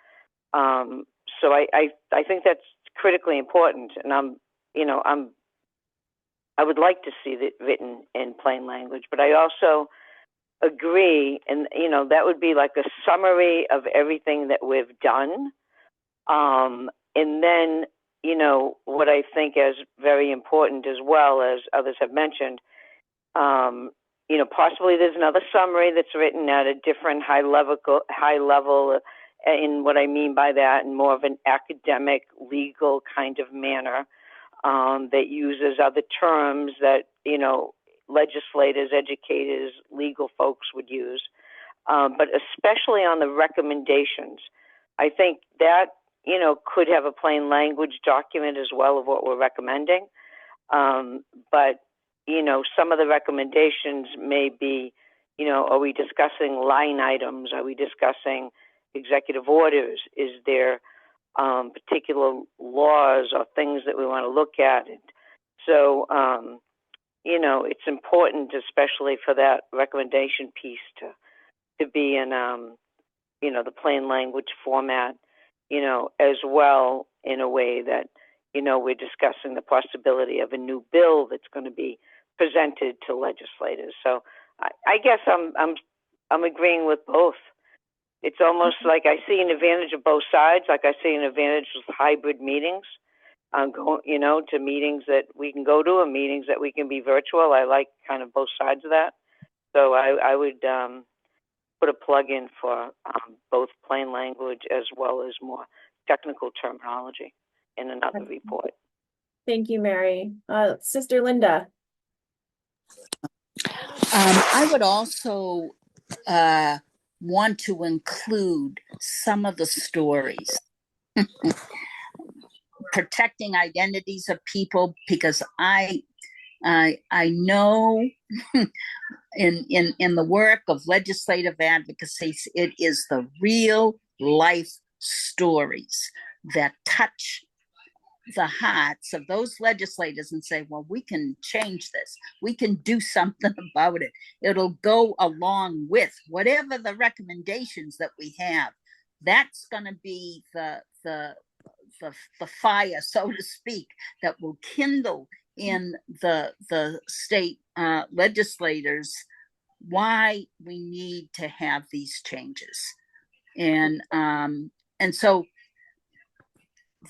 Speaker 13: so I think that's critically important, and I would like to see it written in plain language, but I also agree, and that would be like a summary of everything that we've done, and then what I think is very important as well, as others have mentioned, possibly there's another summary that's written at a different high level in what I mean by that, in more of an academic, legal kind of manner, that uses other terms that, you know, legislators, educators, legal folks would use, but especially on the recommendations. I think that, you know, could have a plain language document as well of what we're recommending. But, you know, some of the recommendations may be, you know, are we discussing line items? Are we discussing executive orders? Is there particular laws or things that we want to look at? And so, you know, it's important, especially for that recommendation piece, to be in, you know, the plain language format, you know, as well, in a way that, you know, we're discussing the possibility of a new bill that's going to be presented to legislators. So I guess I'm agreeing with both. It's almost like I see an advantage of both sides. Like I see an advantage with hybrid meetings, going, you know, to meetings that we can go to and meetings that we can be virtual. I like kind of both sides of that. So I would put a plug in for both plain language as well as more technical terminology in another report.
Speaker 1: Thank you, Mary. Sister Linda.
Speaker 11: I would also want to include some of the stories. Protecting identities of people, because I know in the work of legislative advocacy, it is the real life stories that touch the hearts of those legislators and say, well, we can change this. We can do something about it. It'll go along with whatever the recommendations that we have. That's going to be the fire, so to speak, that will kindle in the state legislators why we need to have these changes. And so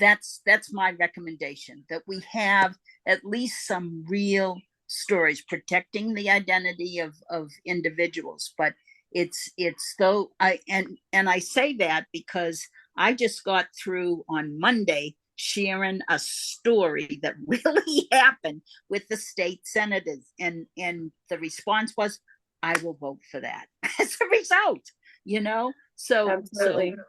Speaker 11: that's my recommendation, that we have at least some real stories protecting the identity of individuals. But it's though I say that because I just got through on Monday sharing a story that really happened with the state senators, and the response was, I will vote for that as a result, you know. So absolutely. So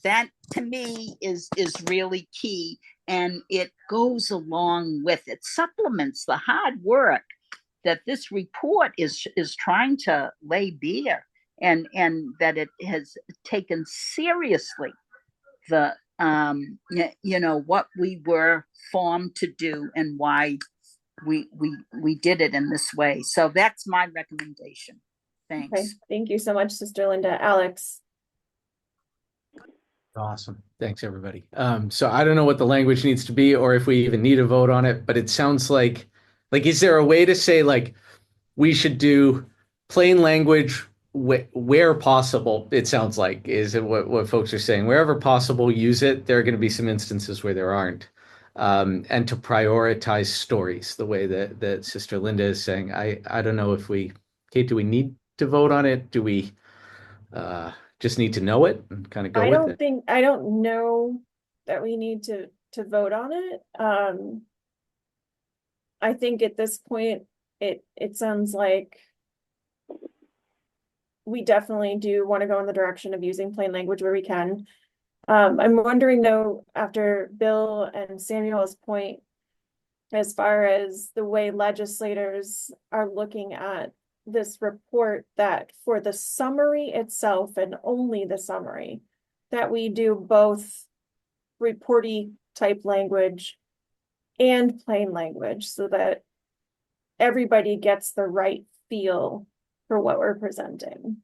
Speaker 11: that to me is really key, and it goes along with, it supplements the hard work that this report is trying to lay bare, and that it has taken seriously the you know, what we were formed to do and why we did it in this way. So that's my recommendation. Thanks.
Speaker 1: Okay. Thank you so much, Sister Linda. Alex.
Speaker 3: Awesome. Thanks, everybody. So I don't know what the language needs to be or if we even need a vote on it, but it sounds like, is there a way to say, like, we should do plain language where possible? It sounds like is what folks are saying. Wherever possible, use it. There are going to be some instances where there aren't. And to prioritize stories the way that Sister Linda is saying. I don't know if Kate, do we need to vote on it? Do we just need to know it and kind of go with it?
Speaker 1: I don't know that we need to vote on it. I think at this point, it sounds like we definitely do want to go in the direction of using plain language where we can. I'm wondering though, after Bill and Samuel's point, as far as the way legislators are looking at this report, that for the summary itself and only the summary, that we do both reporty type language and plain language so that everybody gets the right feel for what we're presenting.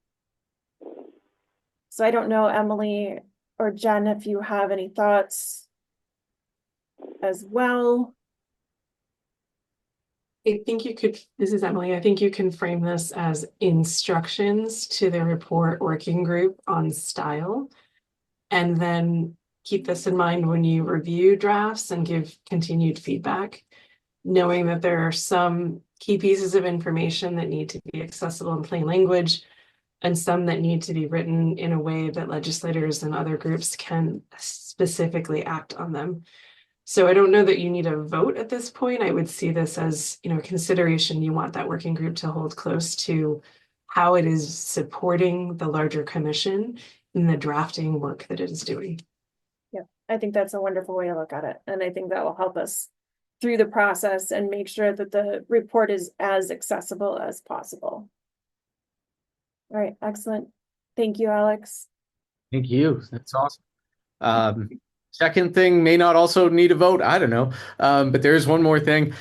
Speaker 1: So I don't know, Emily or Jen, if you have any thoughts as well.
Speaker 2: I think you could, this is Emily, I think you can frame this as instructions to the report working group on style, and then keep this in mind when you review drafts and give continued feedback, knowing that there are some key pieces of information that need to be accessible in plain language, and some that need to be written in a way that legislators and other groups can specifically act on them. So I don't know that you need a vote at this point. I would see this as, consideration. You want that working group to hold close to how it is supporting the larger commission in the drafting work that it is doing.
Speaker 1: Yeah, I think that's a wonderful way to look at it. And I think that will help us through the process and make sure that the report is as accessible as possible. All right, excellent. Thank you, Alex.
Speaker 3: Thank you. That's awesome. Second thing may not also need a vote. I don't know. But there's one more thing.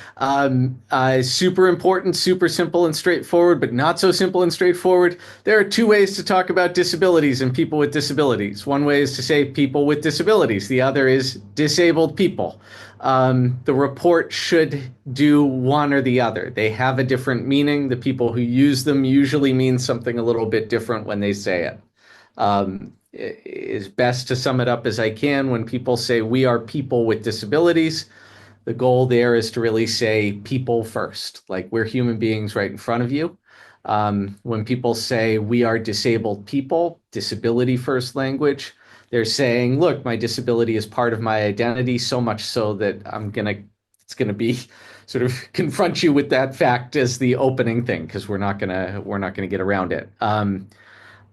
Speaker 3: Super important, super simple and straightforward, but not so simple and straightforward. There are two ways to talk about disabilities and people with disabilities. One way is to say people with disabilities. The other is disabled people. The report should do one or the other. They have a different meaning. The people who use them usually mean something a little bit different when they say it. It is best to sum it up as I can. When people say we are people with disabilities, the goal there is to really say people first, like we're human beings right in front of you. When people say we are disabled people, disability first language, they're saying, look, my disability is part of my identity, so much so that it's gonna be sort of confront you with that fact as the opening thing, because we're not gonna get around it.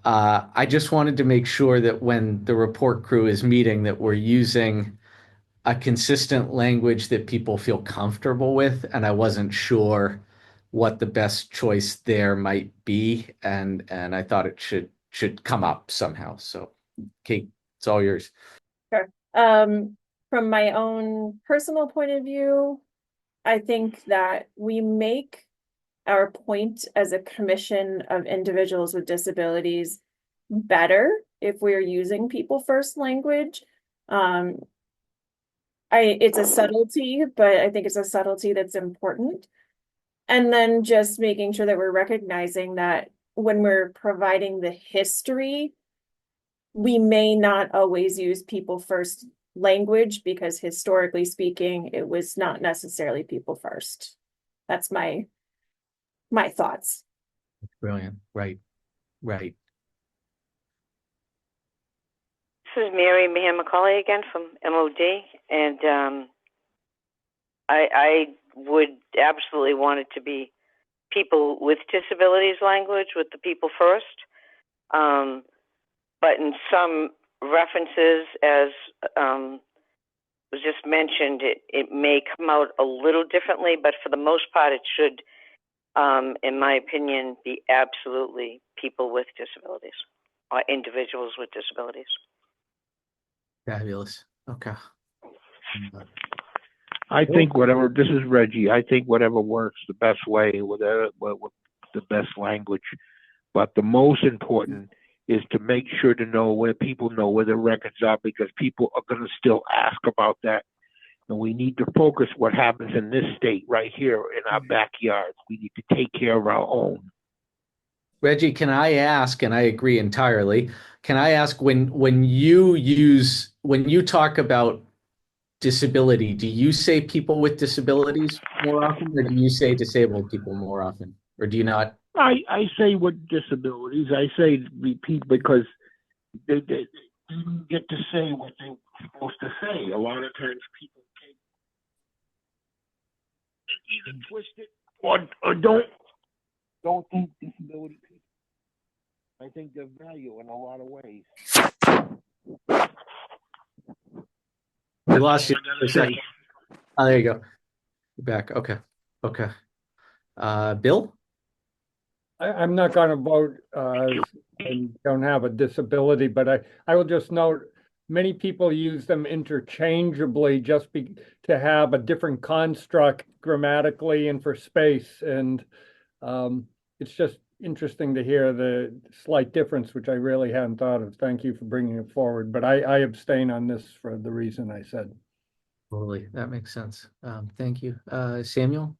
Speaker 3: I just wanted to make sure that when the report crew is meeting, that we're using a consistent language that people feel comfortable with, and I wasn't sure what the best choice there might be, and I thought it should come up somehow. So, Kate, it's all yours.
Speaker 1: Sure. From my own personal point of view, I think that we make our point as a commission of individuals with disabilities better if we're using people first language. It's a subtlety, but I think it's a subtlety that's important. And then just making sure that we're recognizing that when we're providing the history, we may not always use people first language because historically speaking, it was not necessarily people first. That's my thoughts.
Speaker 3: Brilliant. Right.
Speaker 13: This is Mary Mahan McCauley again from MOD, and I would absolutely want it to be people with disabilities language with the people first. But in some references, as was just mentioned, it may come out a little differently, but for the most part, it should, in my opinion, be absolutely people with disabilities or individuals with disabilities.
Speaker 3: Fabulous. Okay.
Speaker 10: I think this is Reggie. I think whatever works the best way, with the best language. But the most important is to make sure to know where people know where the records are, because people are going to still ask about that. And we need to focus what happens in this state right here in our backyards. We need to take care of our own.
Speaker 3: Reggie, can I ask, and I agree entirely, can I ask when you talk about disability, do you say people with disabilities more often, or do you say disabled people more often? Or do you not?
Speaker 10: I say with disabilities. I say repeat because they don't get to say what they're supposed to say. A lot of times people can either twist it or don't think disability people. I think they're value in a lot of ways.
Speaker 3: We lost you for a second. Oh, there you go. You're back. Okay. Bill?
Speaker 4: I'm not going to vote and don't have a disability, but I will just note many people use them interchangeably just to have a different construct grammatically and for space. And it's just interesting to hear the slight difference, which I really hadn't thought of. Thank you for bringing it forward, but I abstain on this for the reason I said.
Speaker 3: Totally. That makes sense. Thank you. Samuel?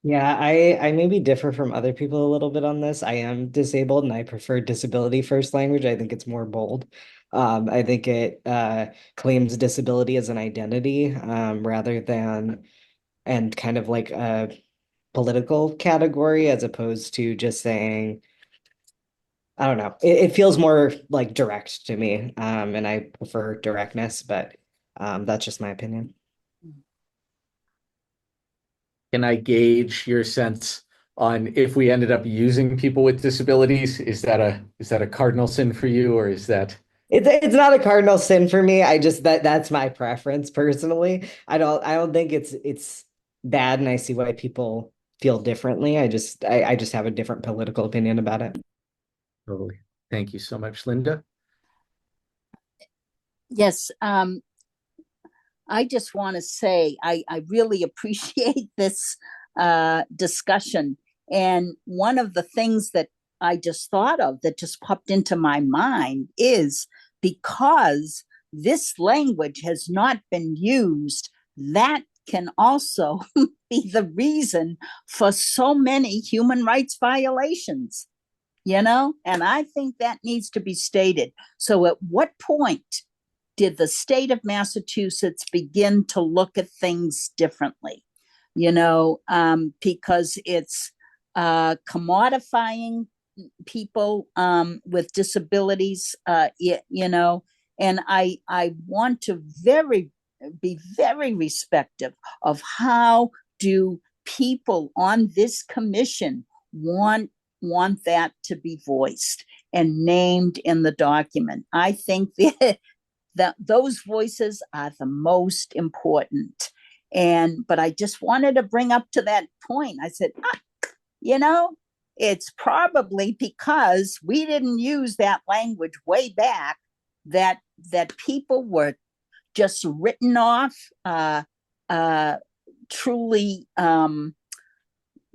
Speaker 12: Yeah, I maybe differ from other people a little bit on this. I am disabled and I prefer disability first language. I think it's more bold. I think it claims disability as an identity rather than and kind of like a political category, as opposed to just saying I don't know. It feels more like direct to me, and I prefer directness, but that's just my opinion.
Speaker 3: Can I gauge your sense on if we ended up using people with disabilities? Is that a cardinal sin for you, or is that?
Speaker 12: It's not a cardinal sin for me. I just that's my preference personally. I don't think it's bad, and I see why people feel differently. I just have a different political opinion about it.
Speaker 3: Totally. Thank you so much, Linda.
Speaker 11: Yes, I just want to say I really appreciate this discussion. And one of the things that I just thought of that just popped into my mind is because this language has not been used, that can also be the reason for so many human rights violations, you know? And I think that needs to be stated. So at what point did the state of Massachusetts begin to look at things differently? You know, because it's commodifying people with disabilities, you know, and I want to be very respectful of how do people on this commission want that to be voiced and named in the document. I think that those voices are the most important. But I just wanted to bring up to that point. I said, you know, it's probably because we didn't use that language way back that people were just written off, truly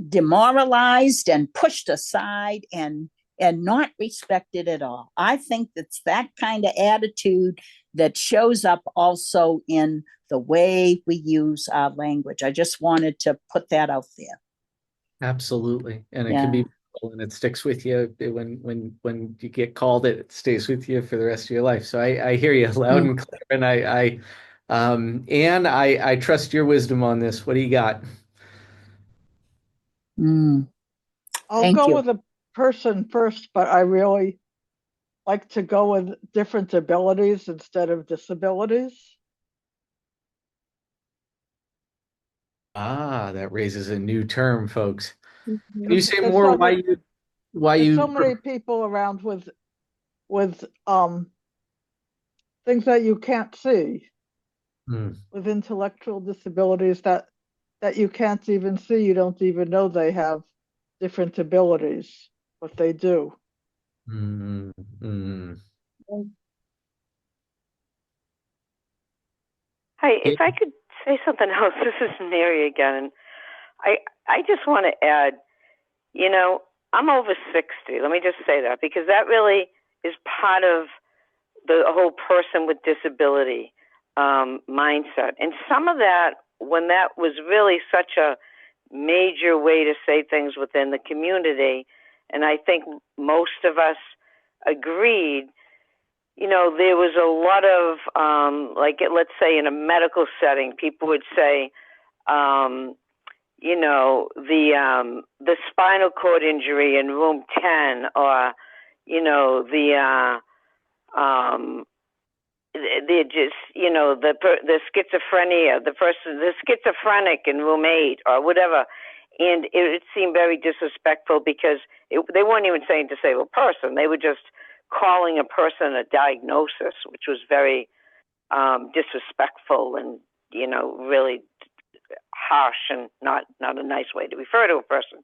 Speaker 11: demoralized and pushed aside and not respected at all. I think that's that kind of attitude that shows up also in the way we use our language. I just wanted to put that out there.
Speaker 3: Absolutely. And it
Speaker 11: Yeah.
Speaker 3: can be, and it sticks with you when you get called it stays with you for the rest of your life. So I hear you loud and clear, and Anne, I trust your wisdom on this. What do you got?
Speaker 14: I'll
Speaker 11: Thank
Speaker 14: go
Speaker 11: you.
Speaker 14: with a person first, but I really like to go with different abilities instead of disabilities.
Speaker 3: Ah, that raises a new term, folks. Can
Speaker 1: Mhm.
Speaker 3: you say
Speaker 14: There's
Speaker 3: more
Speaker 14: so many,
Speaker 3: why
Speaker 14: there's
Speaker 3: you
Speaker 14: so many people around with things that you can't see, with intellectual disabilities that you can't even see. You don't even know they have different abilities, but they do.
Speaker 13: Hi, if I could say something else, this is Mary again. And I just want to add, you know, I'm over 60. Let me just say that, because that really is part of the whole person with disability mindset. And some of that, when that was really such a major way to say things within the community, and I think most of us agreed, you know, there was a lot of, let's say in a medical setting, people would say, you know, the spinal cord injury in room 10, or, you know, they're just, you know, the schizophrenia, the schizophrenic in room 8 or whatever. And it seemed very disrespectful because they weren't even saying disabled person. They were just calling a person a diagnosis, which was very disrespectful and, you know, really harsh and not a nice way to refer to a person.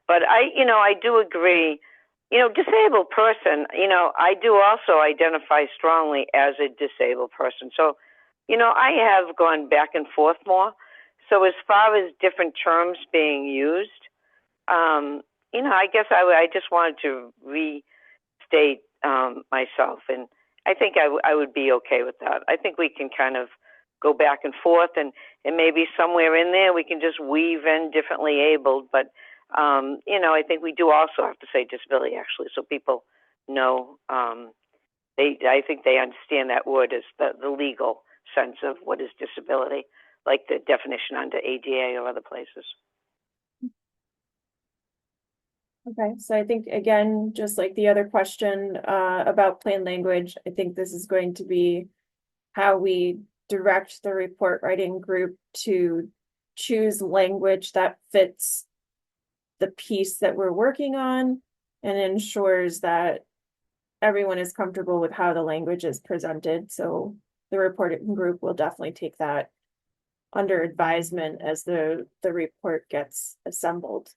Speaker 13: But I do agree, you know, disabled person, you know, I do also identify strongly as a disabled person. So, you know, I have gone back and forth more. So as far as different terms being used, you know, I guess I just wanted to restate myself, and I think I would be okay with that. I think we can kind of go back and forth, and maybe somewhere in there we can just weave in differently abled. But you know, I think we do also have to say disability, actually, so people know. I think they understand that word as the legal sense of what is disability, like the definition under ADA or other places.
Speaker 1: Okay, so I think again, just like the other question about plain language, I think this is going to be how we direct the report writing group to choose language that fits the piece that we're working on and ensures that everyone is comfortable with how the language is presented. So the reporting group will definitely take that under advisement as the report gets assembled.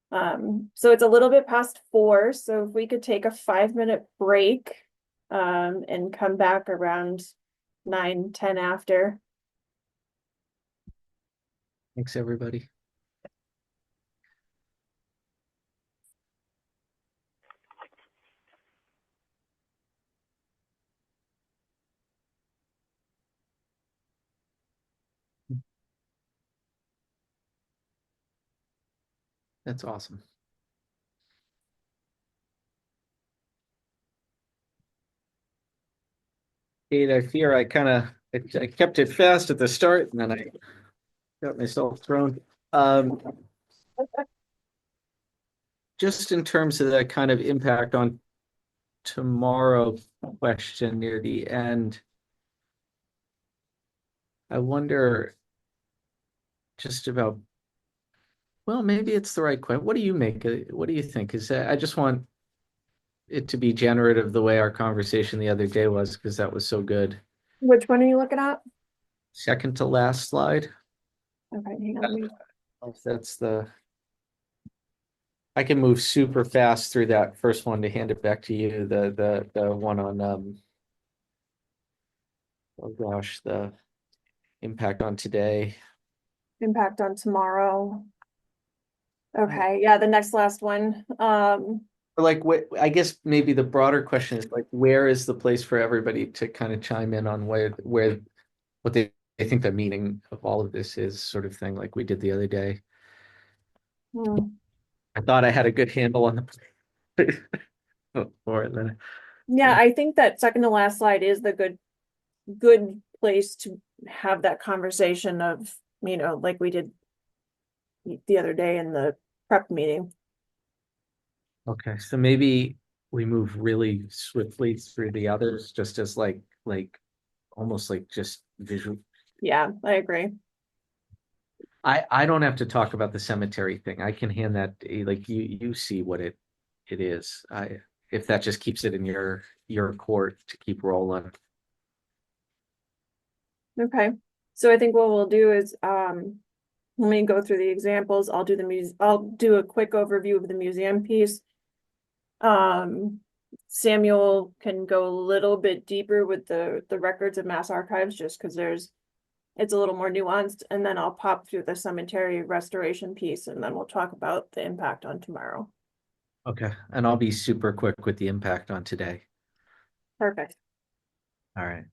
Speaker 1: So it's a little bit past 4, so if we could take a 5-minute break and come back around 9-10 after.
Speaker 3: Thanks, everybody. That's awesome. Kate, I fear I kept it fast at the start and then I got myself thrown. Just in terms of the kind of impact on tomorrow question near the end, I wonder just about, well, maybe it's the right question. What do you make? What do you think? Is I just want it to be generative the way our conversation the other day was, because that was so good.
Speaker 1: Which one are you looking at?
Speaker 3: Second to last slide.
Speaker 1: Okay, hang on.
Speaker 3: If that's the, I can move super fast through that first one to hand it back to you. The one on oh gosh, the impact on today.
Speaker 1: Impact on tomorrow. Okay, yeah, the next last one.
Speaker 3: Like what, I guess maybe the broader question is like, where is the place for everybody to kind of chime in on where what they think the meaning of all of this is, sort of thing, like we did the other day. I thought I had a good handle on the for it then.
Speaker 1: Yeah, I think that second to last slide is the good place to have that conversation of, like we did the other day in the prep meeting.
Speaker 3: Okay, so maybe we move really swiftly through the others, just as like almost like just visual.
Speaker 1: Yeah, I agree.
Speaker 3: I don't have to talk about the cemetery thing. I can hand that, like you see what it is. If that just keeps it in your court to keep rolling.
Speaker 1: Okay, so I think what we'll do is let me go through the examples. I'll do a quick overview of the museum piece. Samuel can go a little bit deeper with the records of Mass Archives, just because it's a little more nuanced, and then I'll pop through the cemetery restoration piece, and then we'll talk about the impact on tomorrow.
Speaker 3: Okay, and I'll be super quick with the impact on today.
Speaker 1: Perfect.
Speaker 3: All right.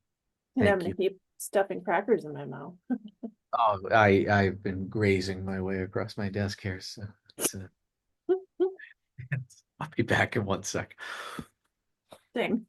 Speaker 1: And I'm
Speaker 3: Thank
Speaker 1: gonna
Speaker 3: you.
Speaker 1: keep stuffing crackers in my mouth.
Speaker 3: Oh, I've been grazing my way across my desk here, so I'll be back in 1 sec.
Speaker 1: Same.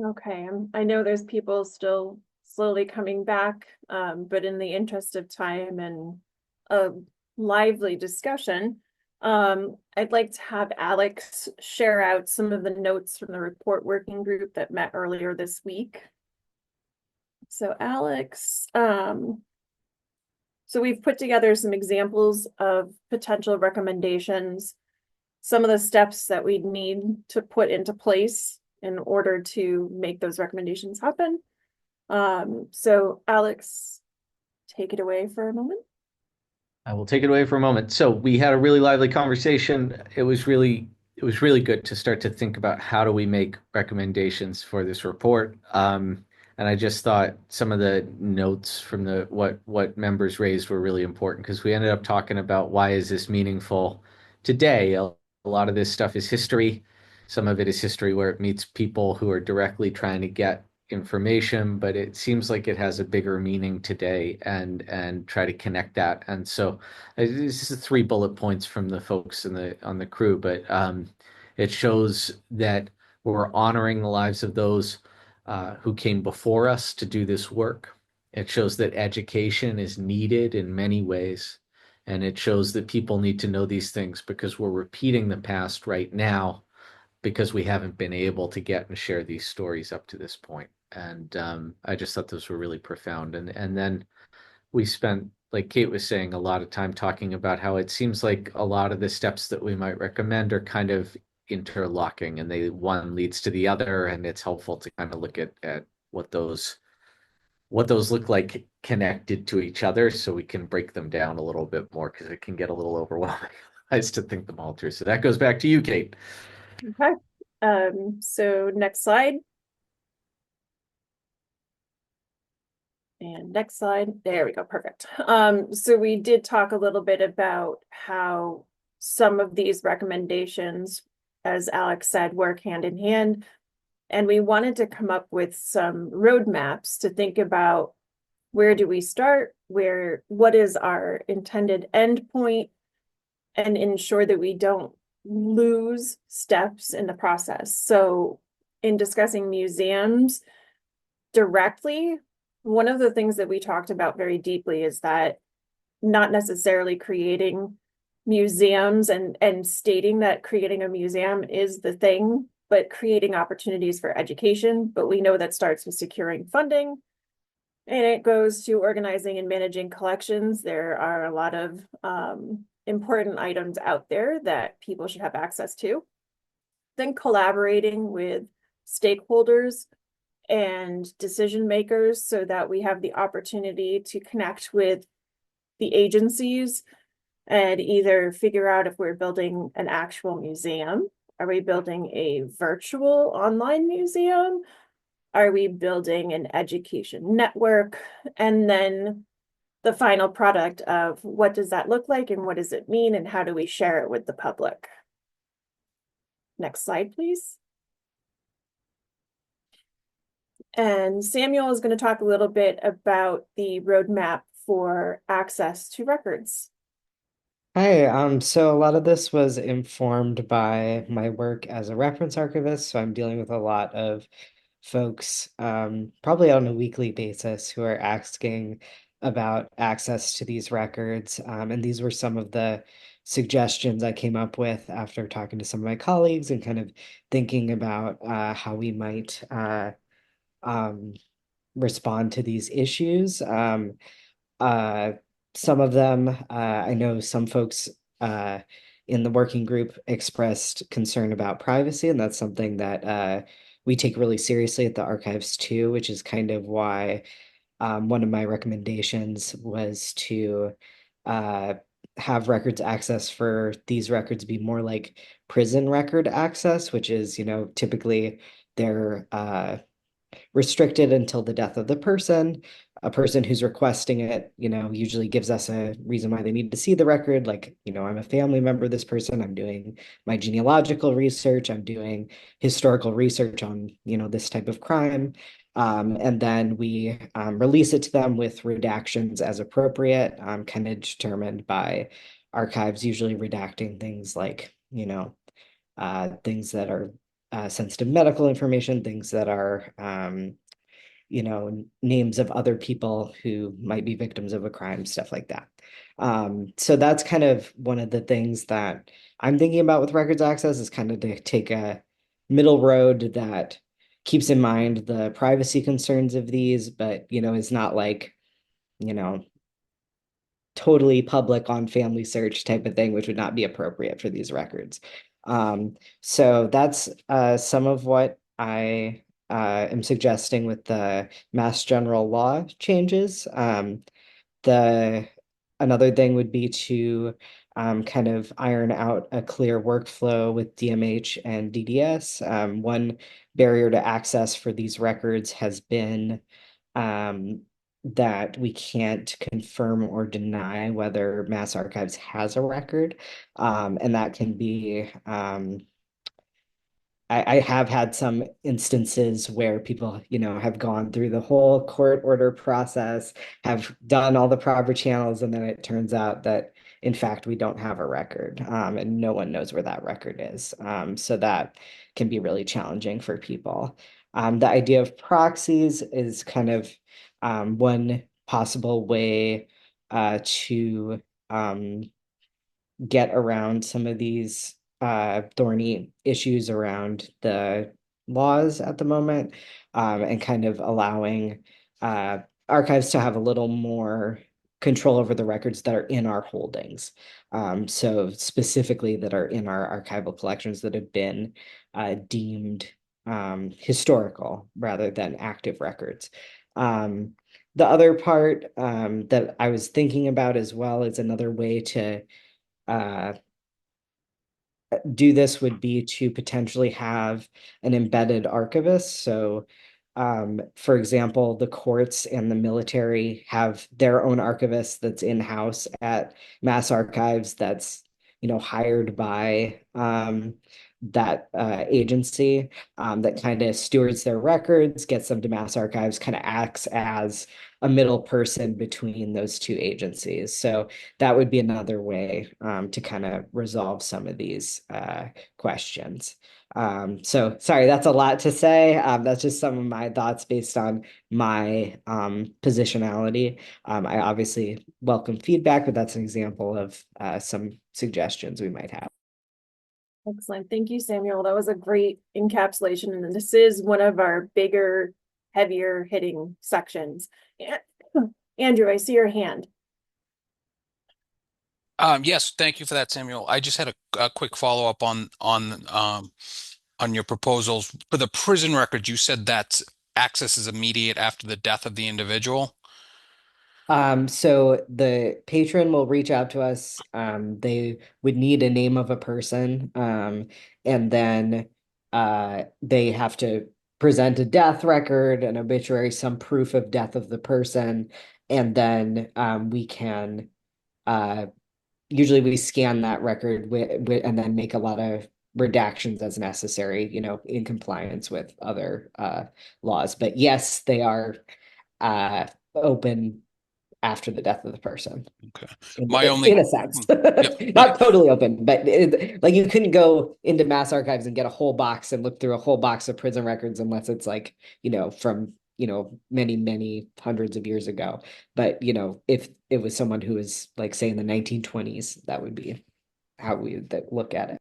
Speaker 1: Okay, I know there's people still slowly coming back, but in the interest of time and a lively discussion, I'd like to have Alex share out some of the notes from the report working group that met earlier this week. So Alex, so we've put together some examples of potential recommendations, some of the steps that we need to put into place in order to make those recommendations happen. So Alex, take it away for a moment.
Speaker 3: I will take it away for a moment. So we had a really lively conversation. It was really good to start to think about how do we make recommendations for this report. And I just thought some of the notes from what members raised were really important because we ended up talking about why is this meaningful today. A lot of this stuff is history. Some of it is history where it meets people who are directly trying to get information, but it seems like it has a bigger meaning today and try to connect that. And so this is 3 bullet points from the folks on the crew, but it shows that we're honoring the lives of those who came before us to do this work. It shows that education is needed in many ways. And it shows that people need to know these things because we're repeating the past right now because we haven't been able to get and share these stories up to this point. And I just thought those were really profound. And then we spent, like Kate was saying, a lot of time talking about how it seems like a lot of the steps that we might recommend are kind of interlocking and one leads to the other, and it's helpful to kind of look at what those look like connected to each other so we can break them down a little bit more because it can get a little overwhelming as to think them all through. So that goes back to you, Kate.
Speaker 1: Okay. So next slide. And next slide. There we go. Perfect. So we did talk a little bit about how some of these recommendations, as Alex said, work hand in hand. And we wanted to come up with some roadmaps to think about where do we start, what is our intended endpoint, and ensure that we don't lose steps in the process. So in discussing museums directly, one of the things that we talked about very deeply is that not necessarily creating museums and stating that creating a museum is the thing, but creating opportunities for education. But we know that starts with securing funding, and it goes to organizing and managing collections. There are a lot of important items out there that people should have access to. Then collaborating with stakeholders and decision makers so that we have the opportunity to connect with the agencies and either figure out if we're building an actual museum. Are we building a virtual online museum? Are we building an education network? And then the final product of what does that look like and what does it mean and how do we share it with the public? Next slide, please. And Samuel is going to talk a little bit about the roadmap for access to records.
Speaker 12: Hi, so a lot of this was informed by my work as a reference archivist. So I'm dealing with a lot of folks, probably on a weekly basis, who are asking about access to these records. And these were some of the suggestions I came up with after talking to some of my colleagues and kind of thinking about how we might respond to these issues. Some of them, I know some folks in the working group expressed concern about privacy, and that's something that we take really seriously at the archives too, which is kind of why one of my recommendations was to have records access for these records be more like prison record access, which is, typically they're restricted until the death of the person. A person who's requesting it, usually gives us a reason why they need to see the record. Like, I'm a family member of this person. I'm doing my genealogical research. I'm doing historical research on, this type of crime. And then we release it to them with redactions as appropriate, kind of determined by archives, usually redacting things like, things that are sensitive medical information, things that are, names of other people who might be victims of a crime, stuff like that. So that's kind of one of the things that I'm thinking about with records access, is kind of to take a middle road that keeps in mind the privacy concerns of these, but, is not like, totally public on family search type of thing, which would not be appropriate for these records. So that's some of what I am suggesting with the Mass General Law changes. Another thing would be to kind of iron out a clear workflow with DMH and DDS. One barrier to access for these records has been that we can't confirm or deny whether Mass Archives has a record. And that can be, I have had some instances where people, have gone through the whole court order process, have done all the proper channels, and then it turns out that, in fact, we don't have a record, and no one knows where that record is. So that can be really challenging for people. The idea of proxies is kind of one possible way to get around some of these thorny issues around the laws at the moment, and kind of allowing archives to have a little more control over the records that are in our holdings. So specifically that are in our archival collections that have been deemed historical rather than active records. The other part that I was thinking about as well is another way to do this would be to potentially have an embedded archivist. So, for example, the courts and the military have their own archivist that's in-house at Mass Archives that's, hired by that agency that kind of stewards their records, gets them to Mass Archives, kind of acts as a middle person between those two agencies. So that would be another way to kind of resolve some of these questions. So sorry, that's a lot to say. That's just some of my thoughts based on my positionality. I obviously welcome feedback, but that's an example of some suggestions we might have.
Speaker 1: Excellent. Thank you, Samuel. That was a great encapsulation. And this is one of our bigger, heavier hitting sections. Andrew, I see your hand.
Speaker 5: Yes, thank you for that, Samuel. I just had a quick follow-up on your proposals. For the prison records, you said that access is immediate after the death of the individual.
Speaker 12: So the patron will reach out to us. They would need a name of a person, and then they have to present a death record, an obituary, some proof of death of the person, and then we can usually we scan that record and then make a lot of redactions as necessary, in compliance with other laws. But yes, they are open after the death of the person.
Speaker 5: Okay.
Speaker 12: In a sense, not totally open, but like you couldn't go into Mass Archives and get a whole box and look through a whole box of prison records unless it's like, from, many, many hundreds of years ago. But, if it was someone who was like, say in the 1920s, that would be how we would look at it.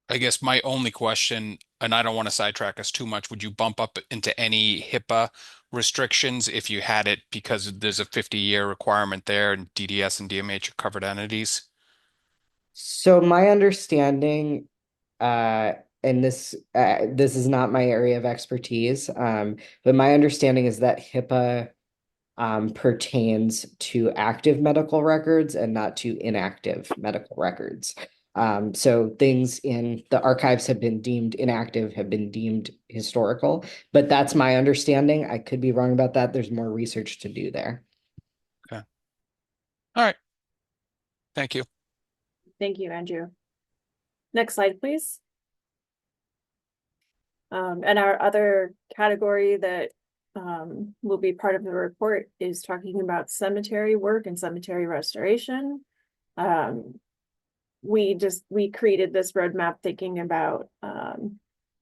Speaker 5: I guess my only question, and I don't want to sidetrack us too much, would you bump up into any HIPAA restrictions if you had it because there's a 50-year requirement there and DDS and DMH are covered entities?
Speaker 12: So my understanding, and this is not my area of expertise, but my understanding is that HIPAA pertains to active medical records and not to inactive medical records. So things in the archives have been deemed inactive, have been deemed historical, but that's my understanding. I could be wrong about that. There's more research to do there.
Speaker 5: Okay. All right. Thank you.
Speaker 1: Thank you, Andrew. Next slide, please. And our other category that will be part of the report is talking about cemetery work and cemetery restoration. We created this roadmap thinking about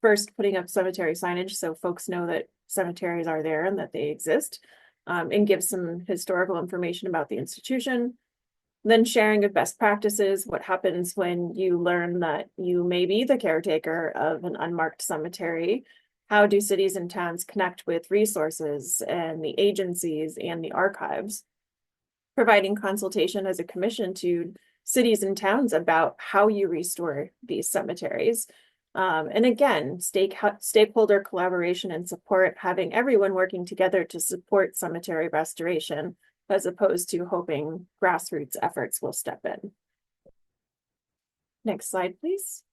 Speaker 1: first putting up cemetery signage so folks know that cemeteries are there and that they exist, and give some historical information about the institution. Then sharing of best practices, what happens when you learn that you may be the caretaker of an unmarked cemetery. How do cities and towns connect with resources and the agencies and the archives? Providing consultation as a commission to cities and towns about how you restore these cemeteries. And again, stakeholder collaboration and support, having everyone working together to support cemetery restoration, as opposed to hoping grassroots efforts will step in. Next slide, please.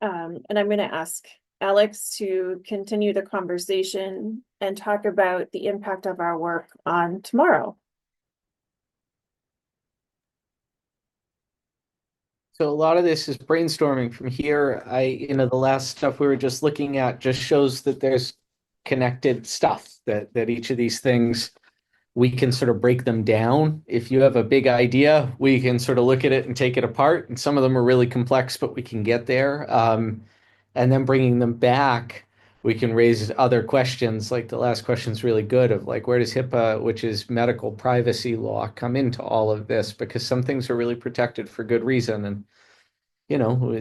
Speaker 1: And I'm going to ask Alex to continue the conversation and talk about the impact of our work on tomorrow.
Speaker 3: So a lot of this is brainstorming from here. The last stuff we were just looking at just shows that there's connected stuff, that each of these things, we can sort of break them down. If you have a big idea, we can sort of look at it and take it apart. And some of them are really complex, but we can get there. And then bringing them back, we can raise other questions. Like the last question is really good, of like, where does HIPAA, which is medical privacy law, come into all of this? Because some things are really protected for good reason. And,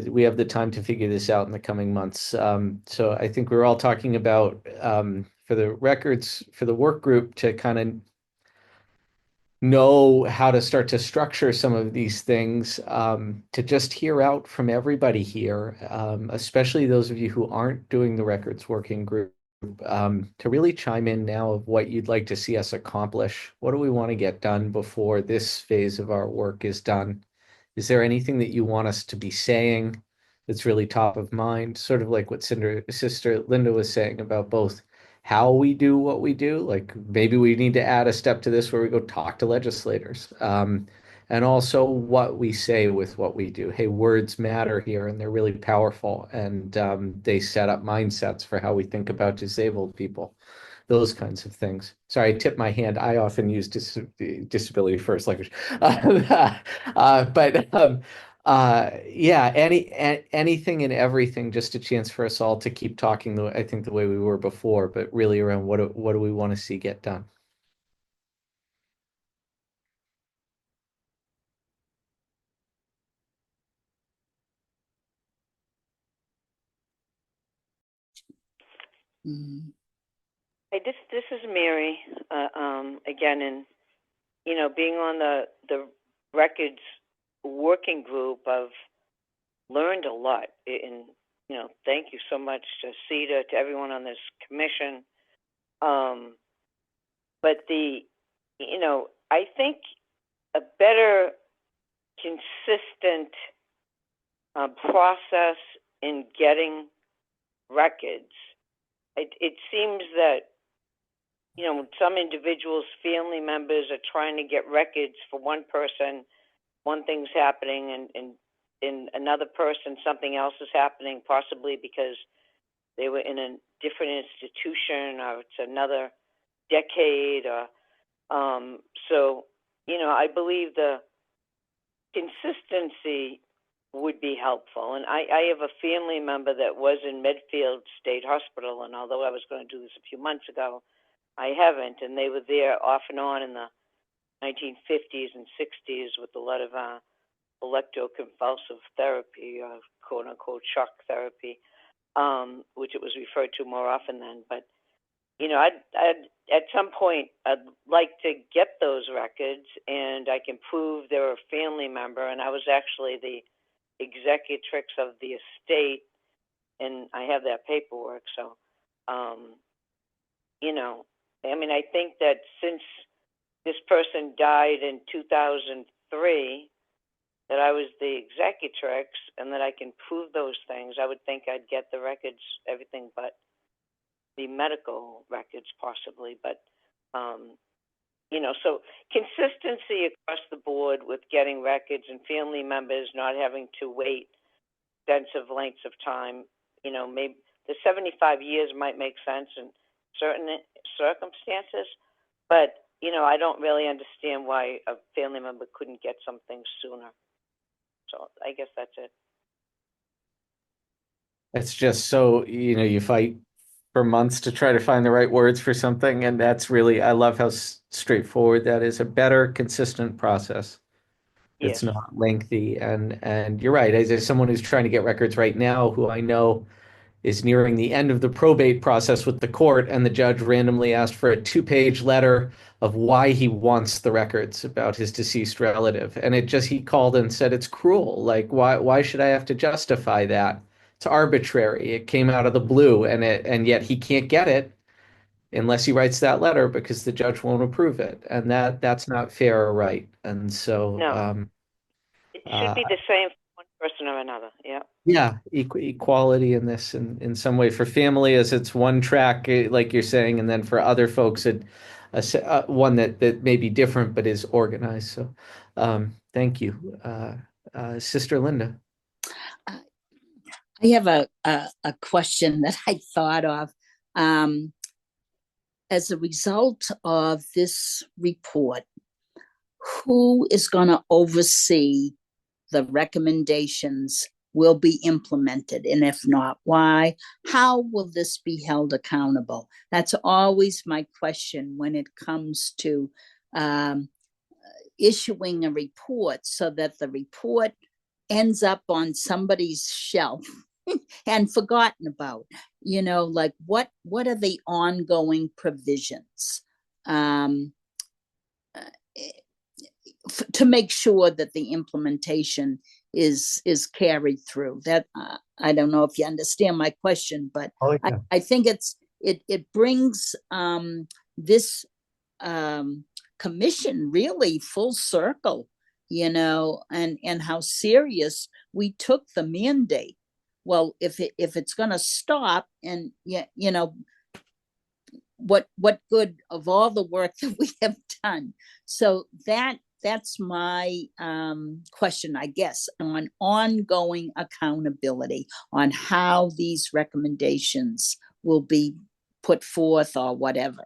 Speaker 3: we have the time to figure this out in the coming months. So I think we're all talking about, for the records, for the work group to kind of know how to start to structure some of these things, to just hear out from everybody here, especially those of you who aren't doing the records working group, to really chime in now of what you'd like to see us accomplish. What do we want to get done before this phase of our work is done? Is there anything that you want us to be saying that's really top of mind? Sort of like what Sister Linda was saying about both how we do what we do. Like maybe we need to add a step to this where we go talk to legislators, and also what we say with what we do. Hey, words matter here, and they're really powerful, and they set up mindsets for how we think about disabled people, those kinds of things. Sorry, I tipped my hand. I often use disability first language. Yeah, anything and everything, just a chance for us all to keep talking, I think the way we were before, but really around what do we want to see get done?
Speaker 13: Hey, this is Mary again, and being on the records working group, I've learned a lot, and thank you so much to CETA, to everyone on this commission. But I think a better consistent process in getting records. It seems that some individuals, family members are trying to get records for one person, one thing's happening, and in another person something else is happening, possibly because they were in a different institution or it's another decade, or so I believe the consistency would be helpful. And I have a family member that was in Medfield State Hospital, and although I was going to do this a few months ago, I haven't, and they were there off and on in the 1950s and 60s with a lot of electroconvulsive therapy, or quote unquote shock therapy, which it was referred to more often then. But I'd at some point I'd like to get those records, and I can prove they're a family member, and I was actually the executrix of the estate, and I have that paperwork. So, I think that since this person died in 2003, that I was the executrix, and that I can prove those things, I would think I'd get the records, everything but the medical records possibly. But, so consistency across the board with getting records, and family members not having to wait extensive lengths of time. Maybe the 75 years might make sense in certain circumstances, but I don't really understand why a family member couldn't get something sooner. So I guess that's it.
Speaker 3: It's just so, you fight for months to try to find the right words for something. And that's really, I love how straightforward that is. A better, consistent process. It's
Speaker 13: Yes.
Speaker 3: not lengthy. And you're right. As someone who's trying to get records right now, who I know is nearing the end of the probate process with the court, and the judge randomly asked for a 2-page letter of why he wants the records about his deceased relative. And he called and said, it's cruel. Like, why should I have to justify that? It's arbitrary. It came out of the blue, and yet he can't get it unless he writes that letter because the judge won't approve it. And that's not fair or right. And so,
Speaker 13: No. It should be the same for one person or another. Yeah.
Speaker 3: yeah, equality in this in some way for family as it's one track, like you're saying, and then for other folks, one that may be different but is organized. So, thank you, Sister Linda.
Speaker 11: I have a question that I thought of. As a result of this report, who is going to oversee the recommendations will be implemented? And if not, why? How will this be held accountable? That's always my question when it comes to issuing a report, so that the report ends up on somebody's shelf and forgotten about. Like what are the ongoing provisions to make sure that the implementation is carried through? That I don't know if you understand my question, but I think it brings this commission really full circle, and how serious we took the mandate. Well, if it's going to stop, and what good of all the work that we have done? So that's my question, I guess, on ongoing accountability, on how these recommendations will be put forth or whatever.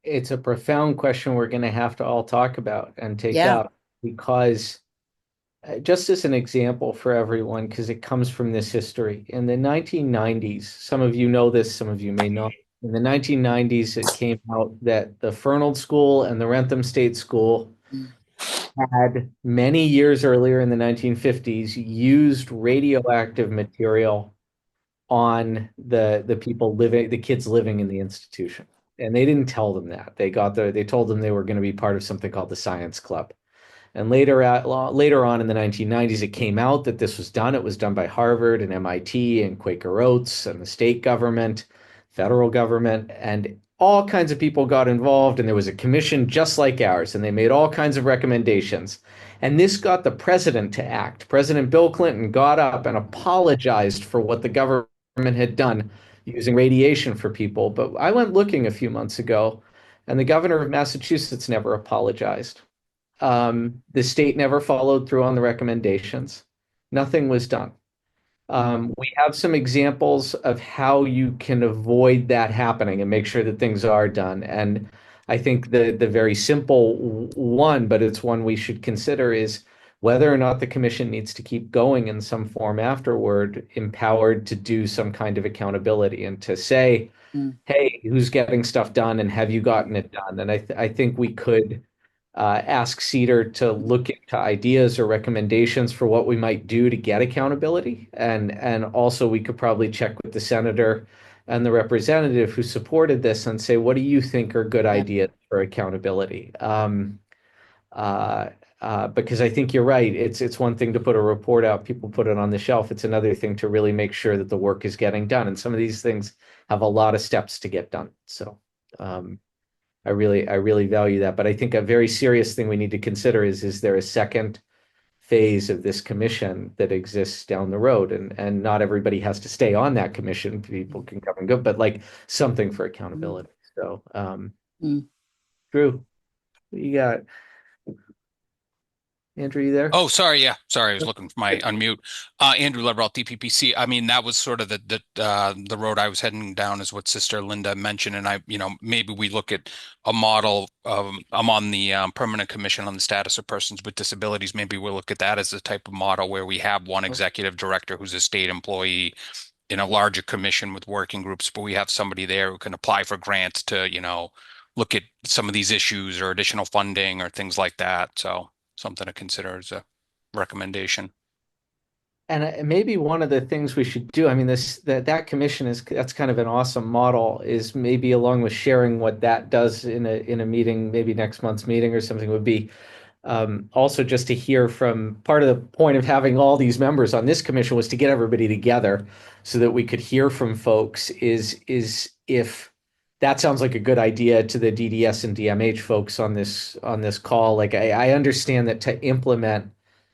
Speaker 3: It's a profound question we're going to have to all talk about and take up, because just as an example for everyone, because it comes from this history. In the 1990s, some of you know this, some of you may not. In the 1990s, it came out that the Fernald School and the Wrentham State School had, many years earlier in the 1950s, used radioactive material on the kids living in the institution. And they didn't tell them that. They told them they were going to be part of something called the Science Club. And later on in the 1990s, it came out that this was done. It was done by Harvard and MIT and Quaker Oats and the state government, federal government, and all kinds of people got involved. And there was a commission just like ours, and they made all kinds of recommendations. And this got the president to act. President Bill Clinton got up and apologized for what the government had done using radiation for people. But I went looking a few months ago, and the governor of Massachusetts never apologized. The state never followed through on the recommendations. Nothing was done. We have some examples of how you can avoid that happening and make sure that things are done. And I think the very simple one, but it's one we should consider, is whether or not the commission needs to keep going in some form afterward, empowered to do some kind of accountability and to say, hey, who's getting stuff done and have you gotten it done? And I think we could ask CEDAR to look into ideas or recommendations for what we might do to get accountability. And also we could probably check with the senator and the representative who supported this and say, what do you think are good ideas for accountability? Because I think you're right. It's one thing to put a report out, people put it on the shelf. It's another thing to really make sure that the work is getting done. And some of these things have a lot of steps to get done. So I really value that. But I think a very serious thing we need to consider is there a second phase of this commission that exists down the road? And not everybody has to stay on that commission. People can come and go, but like something for accountability. So Drew, what you got? Andrew, you there?
Speaker 5: Oh, sorry. Yeah, sorry. I was looking for my unmute. Andrew Leverell, DPPC. I mean, that was sort of the road I was heading down, is what Sister Linda mentioned. And maybe we look at a model of, I'm on the Permanent Commission on the Status of Persons with Disabilities. Maybe we'll look at that as a type of model where we have one executive director who's a state employee in a larger commission with working groups, but we have somebody there who can apply for grants to, look at some of these issues or additional funding or things like that. So something to consider as a recommendation.
Speaker 3: And maybe one of the things we should do, I mean, that commission that's kind of an awesome model, is maybe along with sharing what that does in a meeting, maybe next month's meeting or something, would be also just to hear from, part of the point of having all these members on this commission was to get everybody together so that we could hear from folks, is if that sounds like a good idea to the DDS and DMH folks on this call. Like, I understand that to implement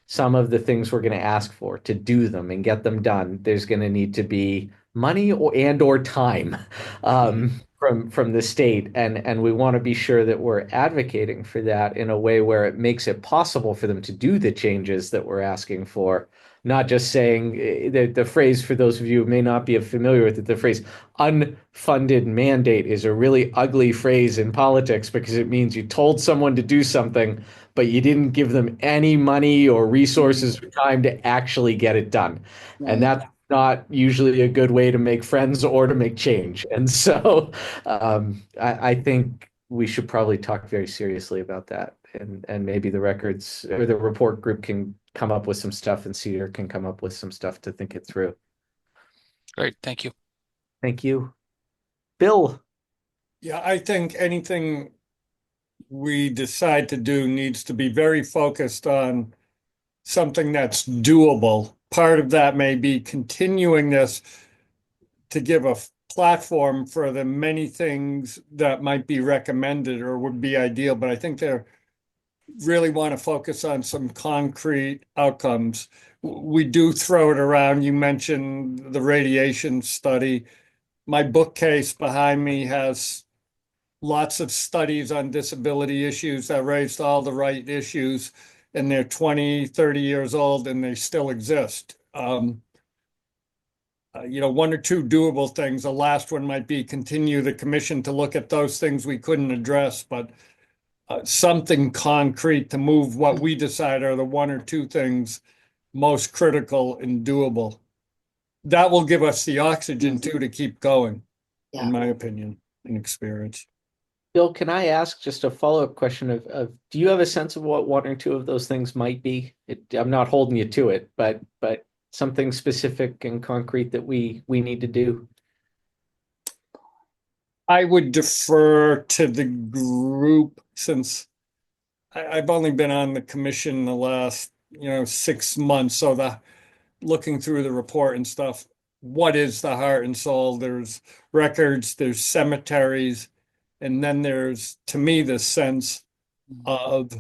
Speaker 3: some of the things we're going to ask for, to do them and get them done, there's going to need to be money or time from the state, and we want to be sure that we're advocating for that in a way where it makes it possible for them to do the changes that we're asking for. Not just saying the phrase, for those of you who may not be familiar with it, the phrase unfunded mandate is a really ugly phrase in politics, because it means you told someone to do something, but you didn't give them any money or resources or time to actually get it done. And that's not usually a good way to make friends or to make change. And so I think we should probably talk very seriously about that. And maybe the records or the report group can come up with some stuff, and Cedar can come up with some stuff to think it through.
Speaker 5: Great. Thank you.
Speaker 3: Thank you. Bill.
Speaker 4: Yeah, I think anything we decide to do needs to be very focused on something that's doable. Part of that may be continuing this to give a platform for the many things that might be recommended or would be ideal, but I think they're really want to focus on some concrete outcomes. We do throw it around. You mentioned the radiation study. My bookcase behind me has lots of studies on disability issues that raised all the right issues, and they're 20, 30 years old and they still exist. One or two doable things. The last one might be continue the commission to look at those things we couldn't address, but something concrete to move what we decide are the one or two things most critical and doable. That will give us the oxygen too to keep going, in my opinion and experience.
Speaker 3: Bill, can I ask just a follow-up question of do you have a sense of what one or two of those things might be? I'm not holding you to it, but something specific and concrete that we need to do.
Speaker 4: I would defer to the group, since I've only been on the commission the last 6 months, so looking through the report and stuff, what is the heart and soul? There's records, there's cemeteries, and then there's, to me, the sense of,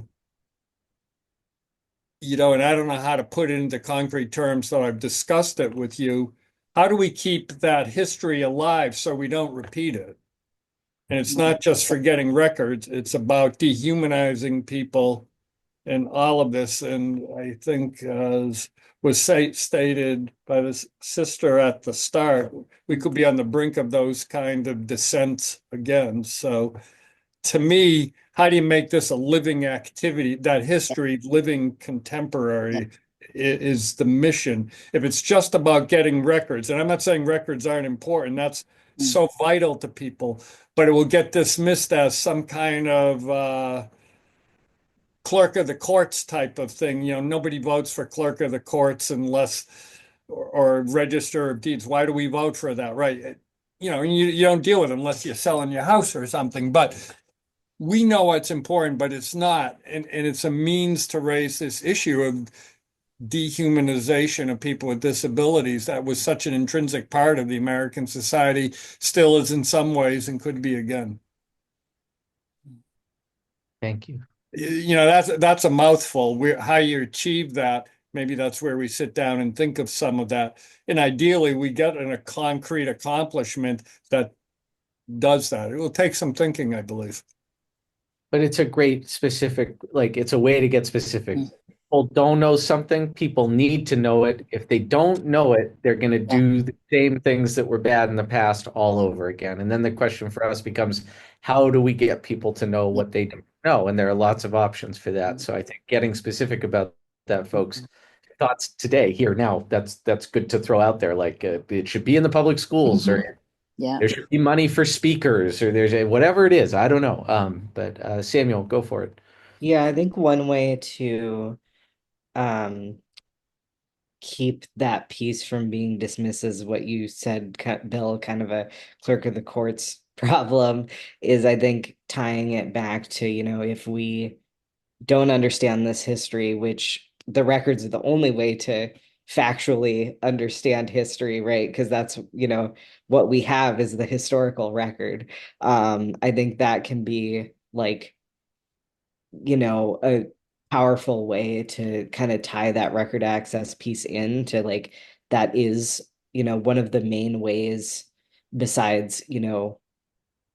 Speaker 4: and I don't know how to put it into concrete terms, so I've discussed it with you. How do we keep that history alive so we don't repeat it? And it's not just forgetting records, it's about dehumanizing people and all of this. And I think, as was stated by the sister at the start, we could be on the brink of those kind of descents again. So to me, how do you make this a living activity, that history living contemporary is the mission. If it's just about getting records, and I'm not saying records aren't important, that's so vital to people, but it will get dismissed as some kind of clerk of the courts type of thing. Nobody votes for clerk of the courts unless, or register of deeds. Why do we vote for that? Right. You don't deal with it unless you're selling your house or something, but we know what's important, but it's not. And it's a means to raise this issue of dehumanization of people with disabilities that was such an intrinsic part of the American society, still is in some ways, and could be again.
Speaker 3: Thank you.
Speaker 4: That's a mouthful. How you achieve that, maybe that's where we sit down and think of some of that. And ideally, we get a concrete accomplishment that does that. It will take some thinking, I believe.
Speaker 3: But it's a great specific, it's a way to get specific. people don't know something, people need to know it. If they don't know it, they're going to do the same things that were bad in the past all over again. And then the question for us becomes, how do we get people to know what they don't know? And there are lots of options for that. So I think getting specific about that, folks, thoughts today, here, now, that's good to throw out there. Like it should be in the public schools, or
Speaker 11: Yeah.
Speaker 3: there should be money for speakers, or there's whatever it is. I don't know. But Samuel, go for it.
Speaker 12: Yeah, I think one way to um keep that piece from being dismissed as what you said, Bill, kind of a clerk of the courts problem, is I think tying it back to, if we don't understand this history, which the records are the only way to factually understand history, right? Because that's, what we have is the historical record. I think that can be like, a powerful way to kind of tie that record access piece into like that is, one of the main ways, besides,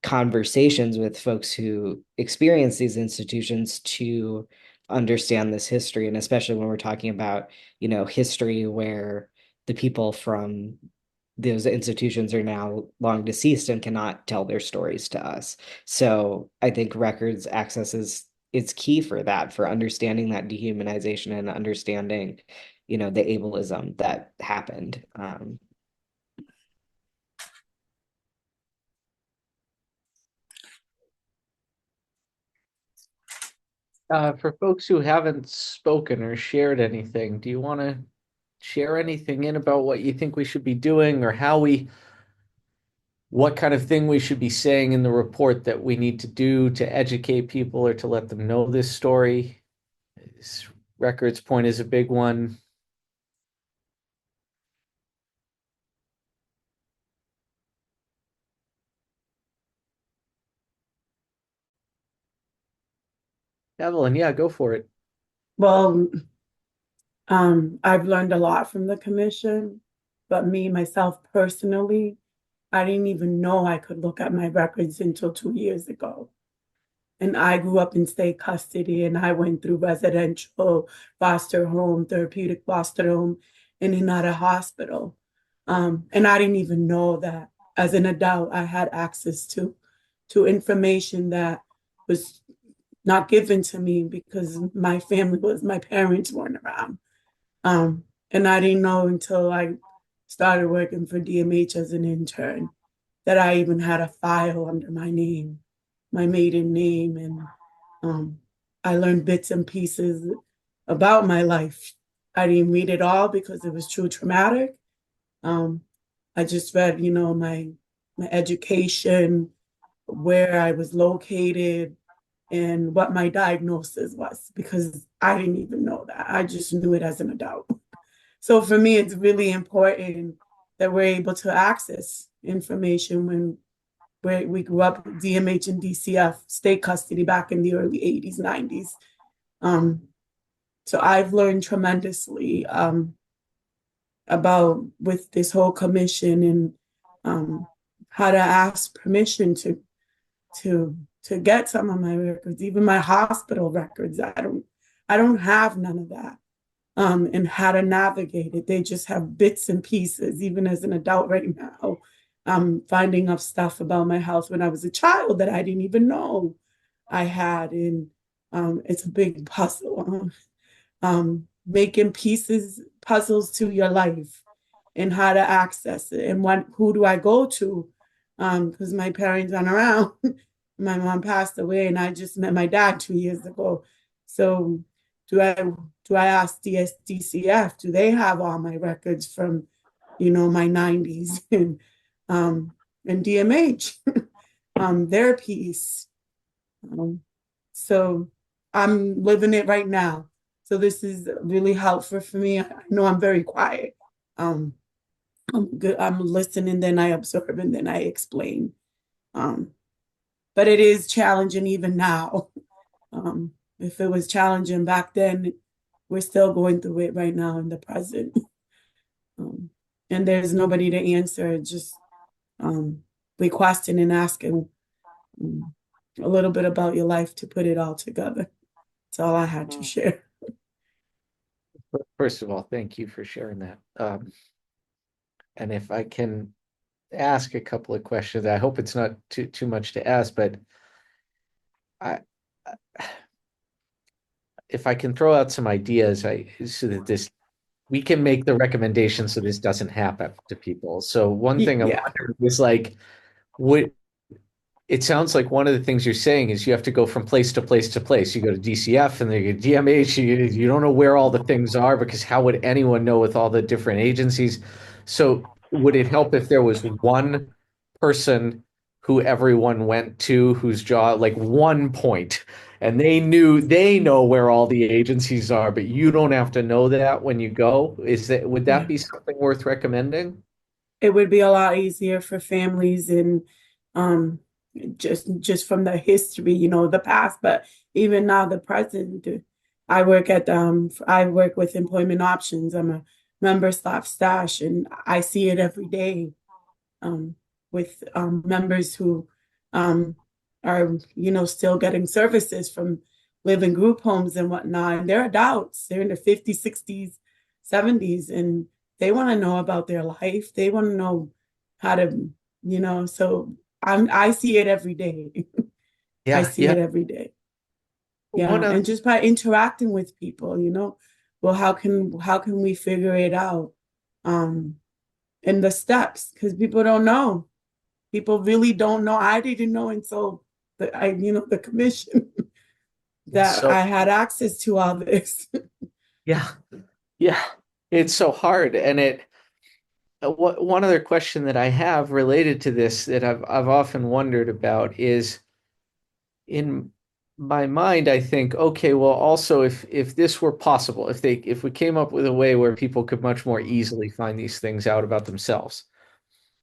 Speaker 12: conversations with folks who experience these institutions, to understand this history. And especially when we're talking about, history where the people from those institutions are now long deceased and cannot tell their stories to us. So I think records access is it's key for that, for understanding that dehumanization and understanding, the ableism that happened.
Speaker 3: For folks who haven't spoken or shared anything, do you want to share anything in about what you think we should be doing, or what kind of thing we should be saying in the report that we need to do to educate people or to let them know this story? This records point is a big one. Evelyn, yeah, go for it.
Speaker 15: Well, I've learned a lot from the commission, but myself personally, I didn't even know I could look at my records until 2 years ago. And I grew up in state custody, and I went through residential, foster home, therapeutic foster home, and in out of hospital. And I didn't even know that as an adult, I had access to information that was not given to me because my parents weren't around. And I didn't know until I started working for DMH as an intern that I even had a file under my name, my maiden name. And I learned bits and pieces about my life. I didn't read it all because it was too traumatic. I just read, my education, where I was located, and what my diagnosis was, because I didn't even know that. I just knew it as an adult. So for me, it's really important that we're able to access information when we grew up with DMH and DCF, state custody, back in the early 80s, 90s. So I've learned tremendously about with this whole commission, and how to ask permission to get some of my records, even my hospital records. I don't have none of that. And how to navigate it. They just have bits and pieces. Even as an adult right now, I'm finding out stuff about my health when I was a child that I didn't even know I had. And it's a big puzzle. Making puzzles to your life, and how to access it, and who do I go to? Because my parents aren't around. My mom passed away, and I just met my dad 2 years ago. So do I ask DCF? Do they have all my records from, my 90s, and DMH, their piece? So I'm living it right now. So this is really helpful for me. I know I'm very quiet. I'm good. I'm listening, then I observe, and then I explain. But it is challenging even now. If it was challenging back then, we're still going through it right now in the present. And there's nobody to answer, just requesting and asking a little bit about your life to put it all together. That's all I had to share.
Speaker 3: First of all, thank you for sharing that. And if I can ask a couple of questions, I hope it's not too much to ask, but I, if I can throw out some ideas, so that we can make the recommendation so this doesn't happen to people. So one thing I
Speaker 15: Yeah.
Speaker 3: wonder is like, what it sounds like one of the things you're saying is you have to go from place to place to place. You go to DCF and then you go to DMH. You don't know where all the things are because how would anyone know with all the different agencies? So would it help if there was one person who everyone went to whose job, like one point, and they know where all the agencies are, but you don't have to know that when you go? Would that
Speaker 15: Yeah.
Speaker 3: be something worth recommending?
Speaker 15: It would be a lot easier for families and um just from the history, the past, but even now the present. I work with employment options. I'm a member stash and I see it every day with members who are still getting services from living group homes and whatnot, and they're adults, they're in their 50s, 60s, 70s, and they want to know about their life. They want to know how to, so I see it every day. I
Speaker 3: Yeah,
Speaker 15: see
Speaker 3: yeah.
Speaker 15: it every day. Yeah.
Speaker 3: One of
Speaker 15: And just by interacting with people, well, how can we figure it out? And the steps, because people don't know. People really don't know. I didn't know until the commission that
Speaker 3: so
Speaker 15: I had access to all this.
Speaker 3: yeah, yeah, it's so hard. And one other question that I have related to this that I've often wondered about is, in my mind, I think, okay, well, also if this were possible, if we came up with a way where people could much more easily find these things out about themselves,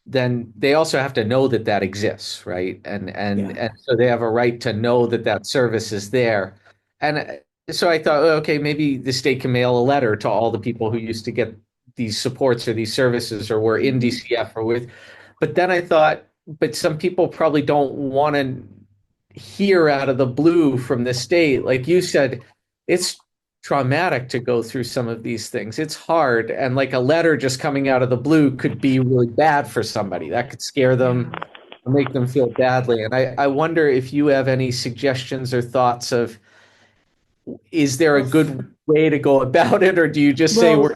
Speaker 3: then they also have to know that that exists, right? And so they have a right to know that that service is there. And so I thought, okay, maybe the state can mail a letter to all the people who used to get these supports or these services or were in DCF or with, but then I thought, but some people probably don't want to hear out of the blue from the state. Like you said, it's traumatic to go through some of these things. It's hard. And like a letter just coming out of the blue could be really bad for somebody. That could scare them or make them feel badly. And I wonder if you have any suggestions or thoughts of, is there a good way to go about it? Or do you just say
Speaker 15: Well, I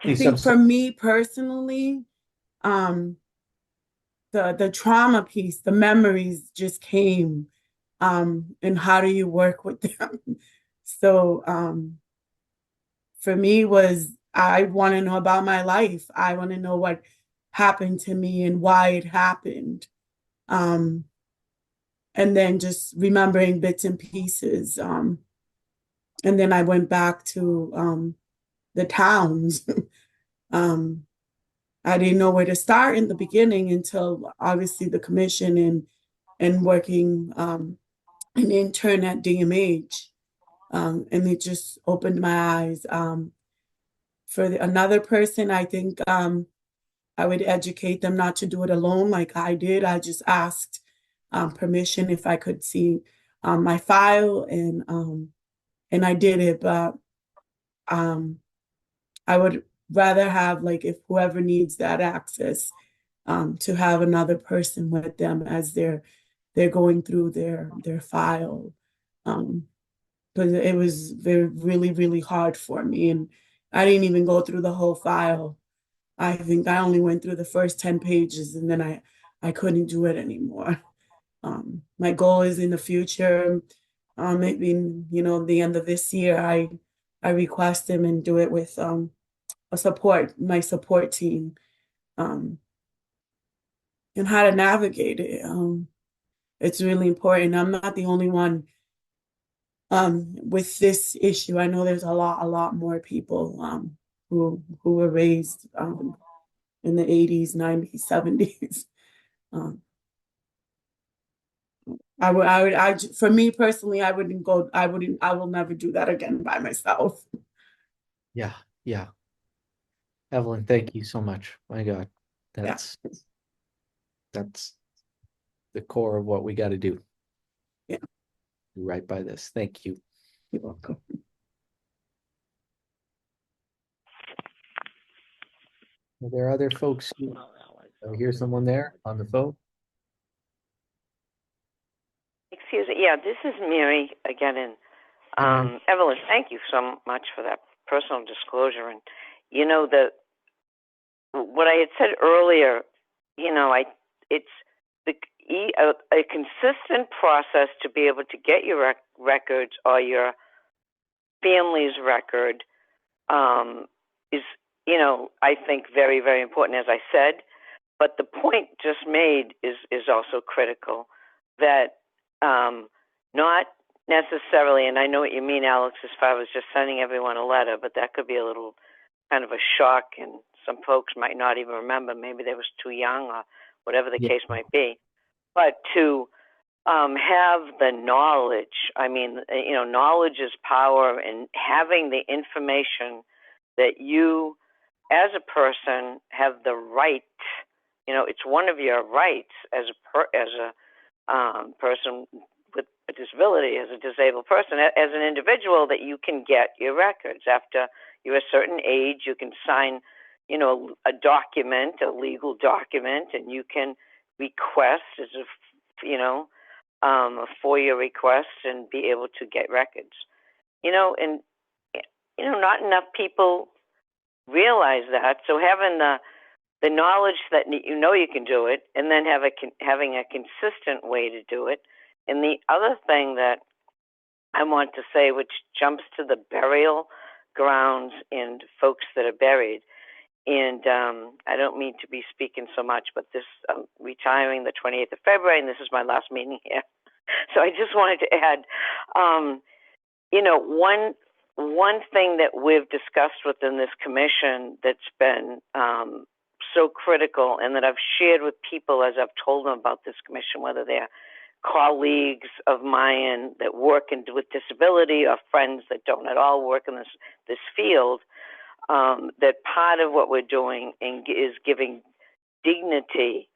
Speaker 3: Please,
Speaker 15: think for me personally, the trauma piece, the memories just came, and how do you work with them? So for me I want to know about my life. I want to know what happened to me and why it happened. And then just remembering bits and pieces. And then I went back to the towns. I didn't know where to start in the beginning until obviously the commission and working an intern at DMH. And it just opened my eyes. For another person, I think I would educate them not to do it alone like I did. I just asked permission if I could see my file, and I did it. But I would rather have, like, if whoever needs that access, to have another person with them as they're going through their file. But it was really, really hard for me, and I didn't even go through the whole file. I think I only went through the first 10 pages, and then I couldn't do it anymore. My goal is in the future, maybe the end of this year, I request them and do it with my support team, and how to navigate it. It's really important. I'm not the only one with this issue. I know there's a lot more people who were raised in the 80s, 90s, 70s. For me personally, I will never do that again by myself.
Speaker 3: Yeah, yeah. Evelyn, thank you so much. My God, that's the core of what we got to do.
Speaker 15: Yeah.
Speaker 3: Right by this. Thank you.
Speaker 15: You're welcome.
Speaker 3: Are there other folks? I hear someone there on the phone.
Speaker 13: Excuse me. Yeah, this is Mary again. And Evelyn, thank you so much for that personal disclosure. And you know what I had said earlier. You know, it's a consistent process to be able to get your records or your family's record is, you know, I think very, very important, as I said. But the point just made is also critical, that not necessarily, and I know what you mean, Alex, as far as just sending everyone a letter, but that could be a little kind of a shock, and some folks might not even remember. Maybe they was too young or whatever the case might be. But to have the knowledge, I mean, you know, knowledge is power, and having the information that you, as a person, have the right, you know, it's one of your rights as a person with a disability, as a disabled person, as an individual, that you can get your records. After you're a certain age, you can sign, you know, a document, a legal document, and you can request as a, you know, a FOIA request and be able to get records. You know, and, you know, not enough people realize that. So having the knowledge that you know you can do it, and then having a consistent way to do it. And the other thing that I want to say, which jumps to the burial grounds and folks that are buried, and I don't mean to be speaking so much, but this retiring the 28th of February, and this is my last meeting here. So I just wanted to add, you know, one thing that we've discussed within this commission that's been so critical, and that I've shared with people as I've told them about this commission, whether they're colleagues of mine that work with disability or friends that don't at all work in this field, that part of what we're doing is giving dignity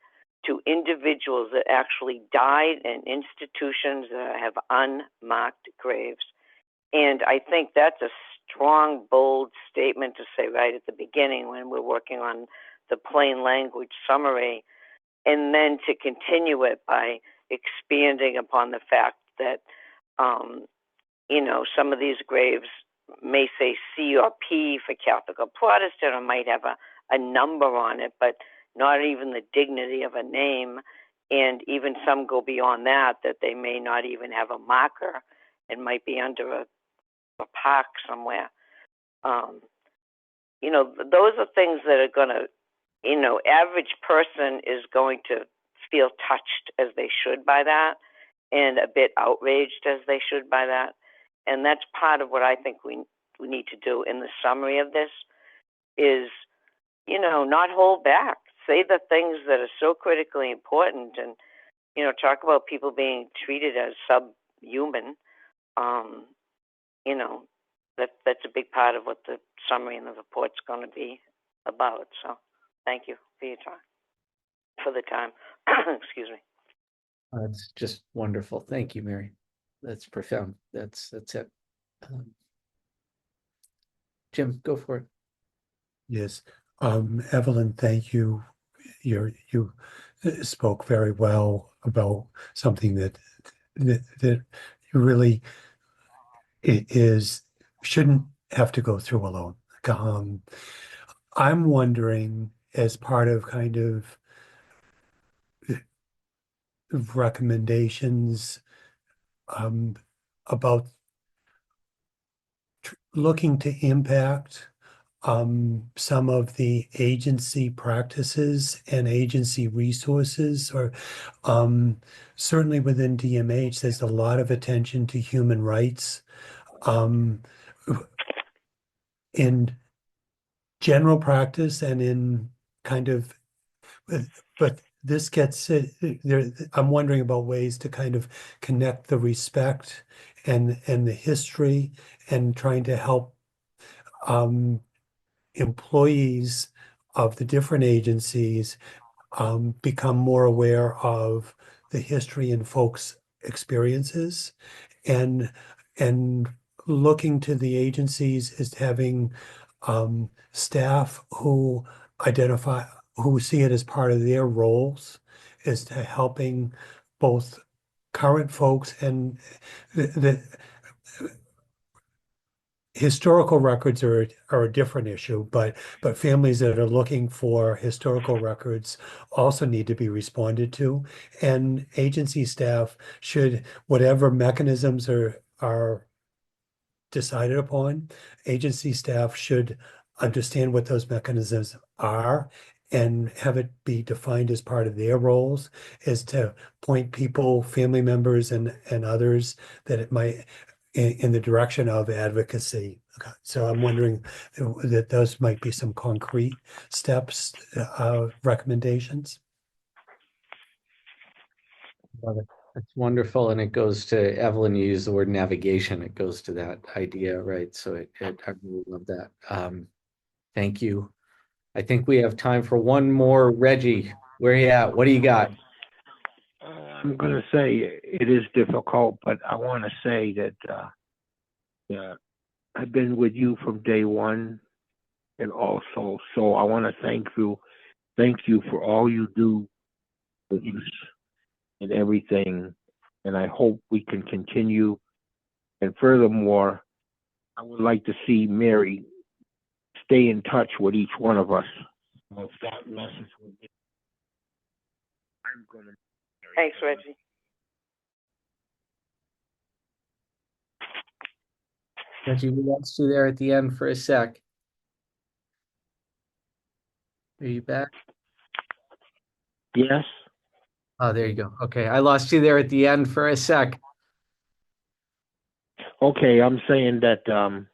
Speaker 13: to individuals that actually died in institutions that have unmarked graves. And I think that's a strong, bold statement to say right at the beginning when we're working on the plain language summary, and then to continue it by expanding upon the fact that, you know, some of these graves may say C or P for Catholic or Protestant, or might have a number on it, but not even the dignity of a name. And even some go beyond that they may not even have a marker and might be under a park somewhere. You know, those are things that are going to, you know, average person is going to feel touched as they should by that, and a bit outraged as they should by that. And that's part of what I think we need to do in the summary of this is, you know, not hold back. Say the things that are so critically important, and, you know, talk about people being treated as subhuman. You know, that's a big part of what the summary and the report's going to be about. So thank you for your time, for the time. Excuse me.
Speaker 3: That's just wonderful. Thank you, Mary. That's profound. That's it. Jim, go for it.
Speaker 16: Yes. Evelyn, thank you. You spoke very well about something that really shouldn't have to go through alone. I'm wondering, as part of kind of recommendations about looking to impact some of the agency practices and agency resources, or certainly within DMH, there's a lot of attention to human rights in general practice and in kind of, but this gets there. I'm wondering about ways to kind of connect the respect and the history, and trying to help employees of the different agencies become more aware of the history and folks' experiences, and looking to the agencies as having staff who identify, who see it as part of their roles, is to helping both current folks and the historical records are a different issue, but families that are looking for historical records also need to be responded to. And agency staff should, whatever mechanisms are decided upon, agency staff should understand what those mechanisms are and have it be defined as part of their roles, is to point people, family members and others that it might in the direction of advocacy. So I'm wondering that those might be some concrete steps, recommendations.
Speaker 3: Love it. That's wonderful. And it goes to Evelyn, you use the word navigation. It goes to that idea, right? So I really love that. Thank you. I think we have time for one more. Reggie, where are you at? What do you got?
Speaker 10: I'm going to say it is difficult, but I want to say that I've been with you from day one, and also, so I want to thank you for all you do for us and everything, and I hope we can continue. And furthermore, I would like to see Mary stay in touch with each one of us. If that message would be, I'm going to.
Speaker 13: Thanks, Reggie.
Speaker 3: Reggie, we lost you there at the end for a sec. Are you back?
Speaker 10: Yes.
Speaker 3: Oh, there you go. Okay, I lost you there at the end for a sec.
Speaker 10: Okay, I'm saying that I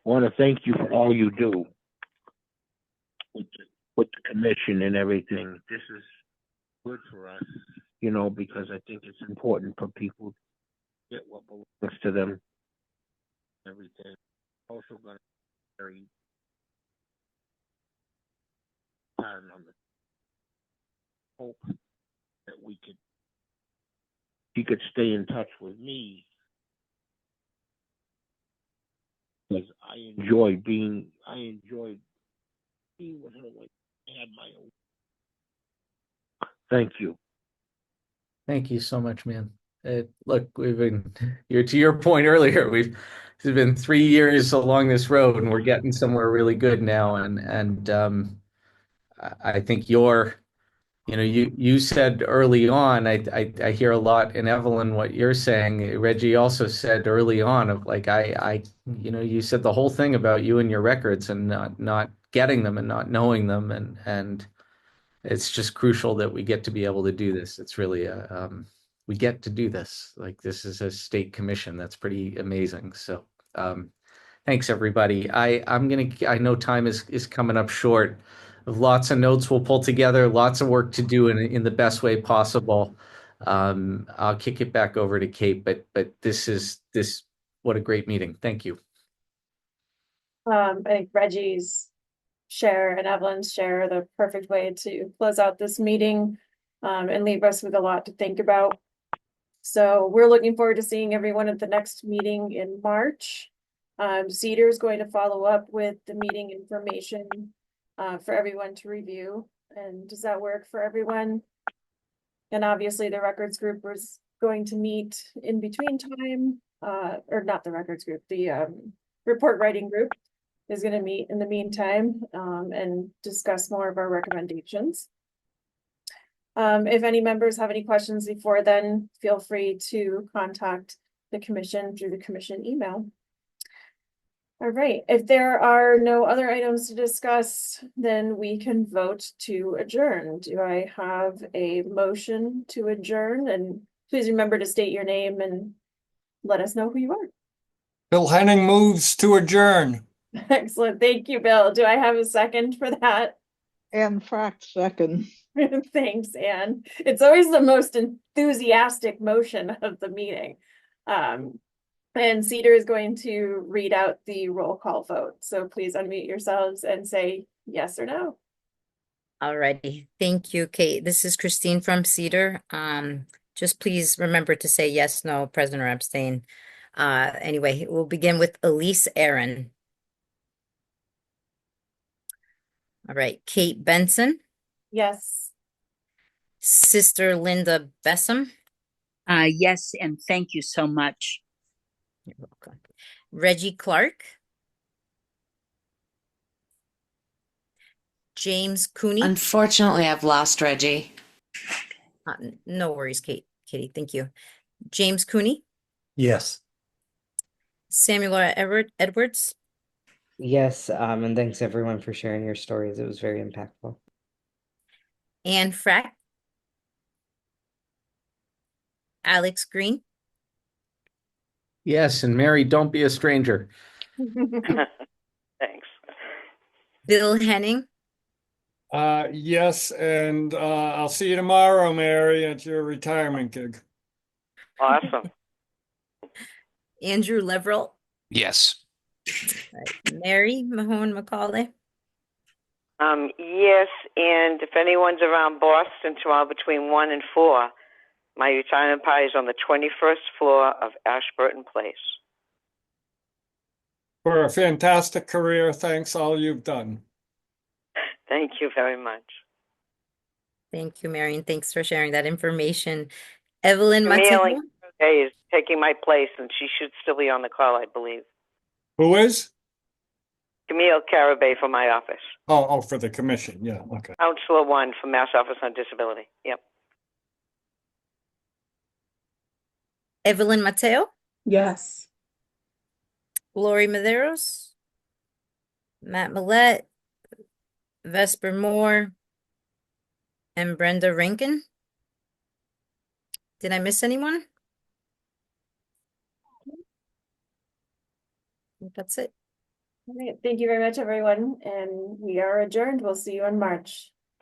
Speaker 10: want to thank you for all you do with the commission and everything. This is good for us, because I think it's important for people to get what belongs to them. Everything. Also going to very time on the hope that he could stay in touch with me, because I enjoyed being with her like I had my own. Thank you.
Speaker 3: Thank you so much, man. Look, you're to your point earlier, it's been 3 years along this road and we're getting somewhere really good now. And I think you said early on, I hear a lot in Evelyn, what you're saying. Reggie also said early on of like, you said the whole thing about you and your records and not getting them and not knowing them. And it's just crucial that we get to be able to do this. It's really we get to do this. Like, this is a state commission. That's pretty amazing. So thanks everybody. I know time is coming up short. Lots of notes we'll pull together, lots of work to do in the best way possible. I'll kick it back over to Kate, but what a great meeting. Thank you.
Speaker 1: I think Reggie's share and Evelyn's share are the perfect way to close out this meeting and leave us with a lot to think about. So we're looking forward to seeing everyone at the next meeting in March. Cedar is going to follow up with the meeting information for everyone to review. And does that work for everyone? And obviously the records group is going to meet in between time, or not the records group, the report writing group is going to meet in the meantime and discuss more of our recommendations. If any members have any questions before then, feel free to contact the commission through the commission email. All right, if there are no other items to discuss, then we can vote to adjourn. Do I have a motion to adjourn? And please remember to state your name and let us know who you are.
Speaker 4: Bill Henning moves to adjourn.
Speaker 1: Excellent. Thank you, Bill. Do I have a second for that?
Speaker 14: Anne Fract, second.
Speaker 1: Thanks, Anne. It's always the most enthusiastic motion of the meeting. And Cedar is going to read out the roll call vote. So please unmute yourselves and say yes or no.
Speaker 6: Alrighty. Thank you, Kate. This is Christine from Cedar. Just please remember to say yes, no, present or abstain. Anyway, we'll begin with Elise Aaron. All right, Kate Benson,
Speaker 1: Yes.
Speaker 6: Sister Linda Bessam.
Speaker 11: Yes, and thank you so much.
Speaker 6: You're welcome. Reggie Clark. James Cooney.
Speaker 17: Unfortunately, I've lost Reggie.
Speaker 6: No worries, Katie, thank you. James Cooney,
Speaker 16: Yes.
Speaker 6: Samuel Edwards,
Speaker 12: Yes, and thanks everyone for sharing your stories. It was very impactful.
Speaker 6: Anne Frack, Alex Green,
Speaker 3: Yes, and Mary, don't be a stranger.
Speaker 13: Thanks.
Speaker 6: Bill Henning,
Speaker 4: Yes, and I'll see you tomorrow, Mary, at your retirement gig.
Speaker 13: Awesome.
Speaker 6: Andrew Leverell,
Speaker 5: Yes.
Speaker 6: Mary Mahone McCauley.
Speaker 13: Yes, and if anyone's around Boston tomorrow between 1 and 4, my retirement party is on the 21st floor of Ashburton Place.
Speaker 4: For a fantastic career, thanks all you've done.
Speaker 13: Thank you very much.
Speaker 6: Thank you, Mary, and thanks for sharing that information. Evelyn
Speaker 13: Camille
Speaker 6: Mateo.
Speaker 13: is taking my place, and she should still be on the call, I believe.
Speaker 4: Who is?
Speaker 13: Camille Carabay from my office.
Speaker 4: Oh, for the commission. Yeah, okay.
Speaker 13: Counselor 1 for Mass Office on Disability. Yep.
Speaker 6: Evelyn Mateo,
Speaker 15: Yes.
Speaker 6: Lori Maderos, Matt Millette, Vesper Moore, and Brenda Rankin. Did I miss anyone? I think that's it.
Speaker 1: All right, thank you very much, everyone, and we are adjourned. We'll see you in March.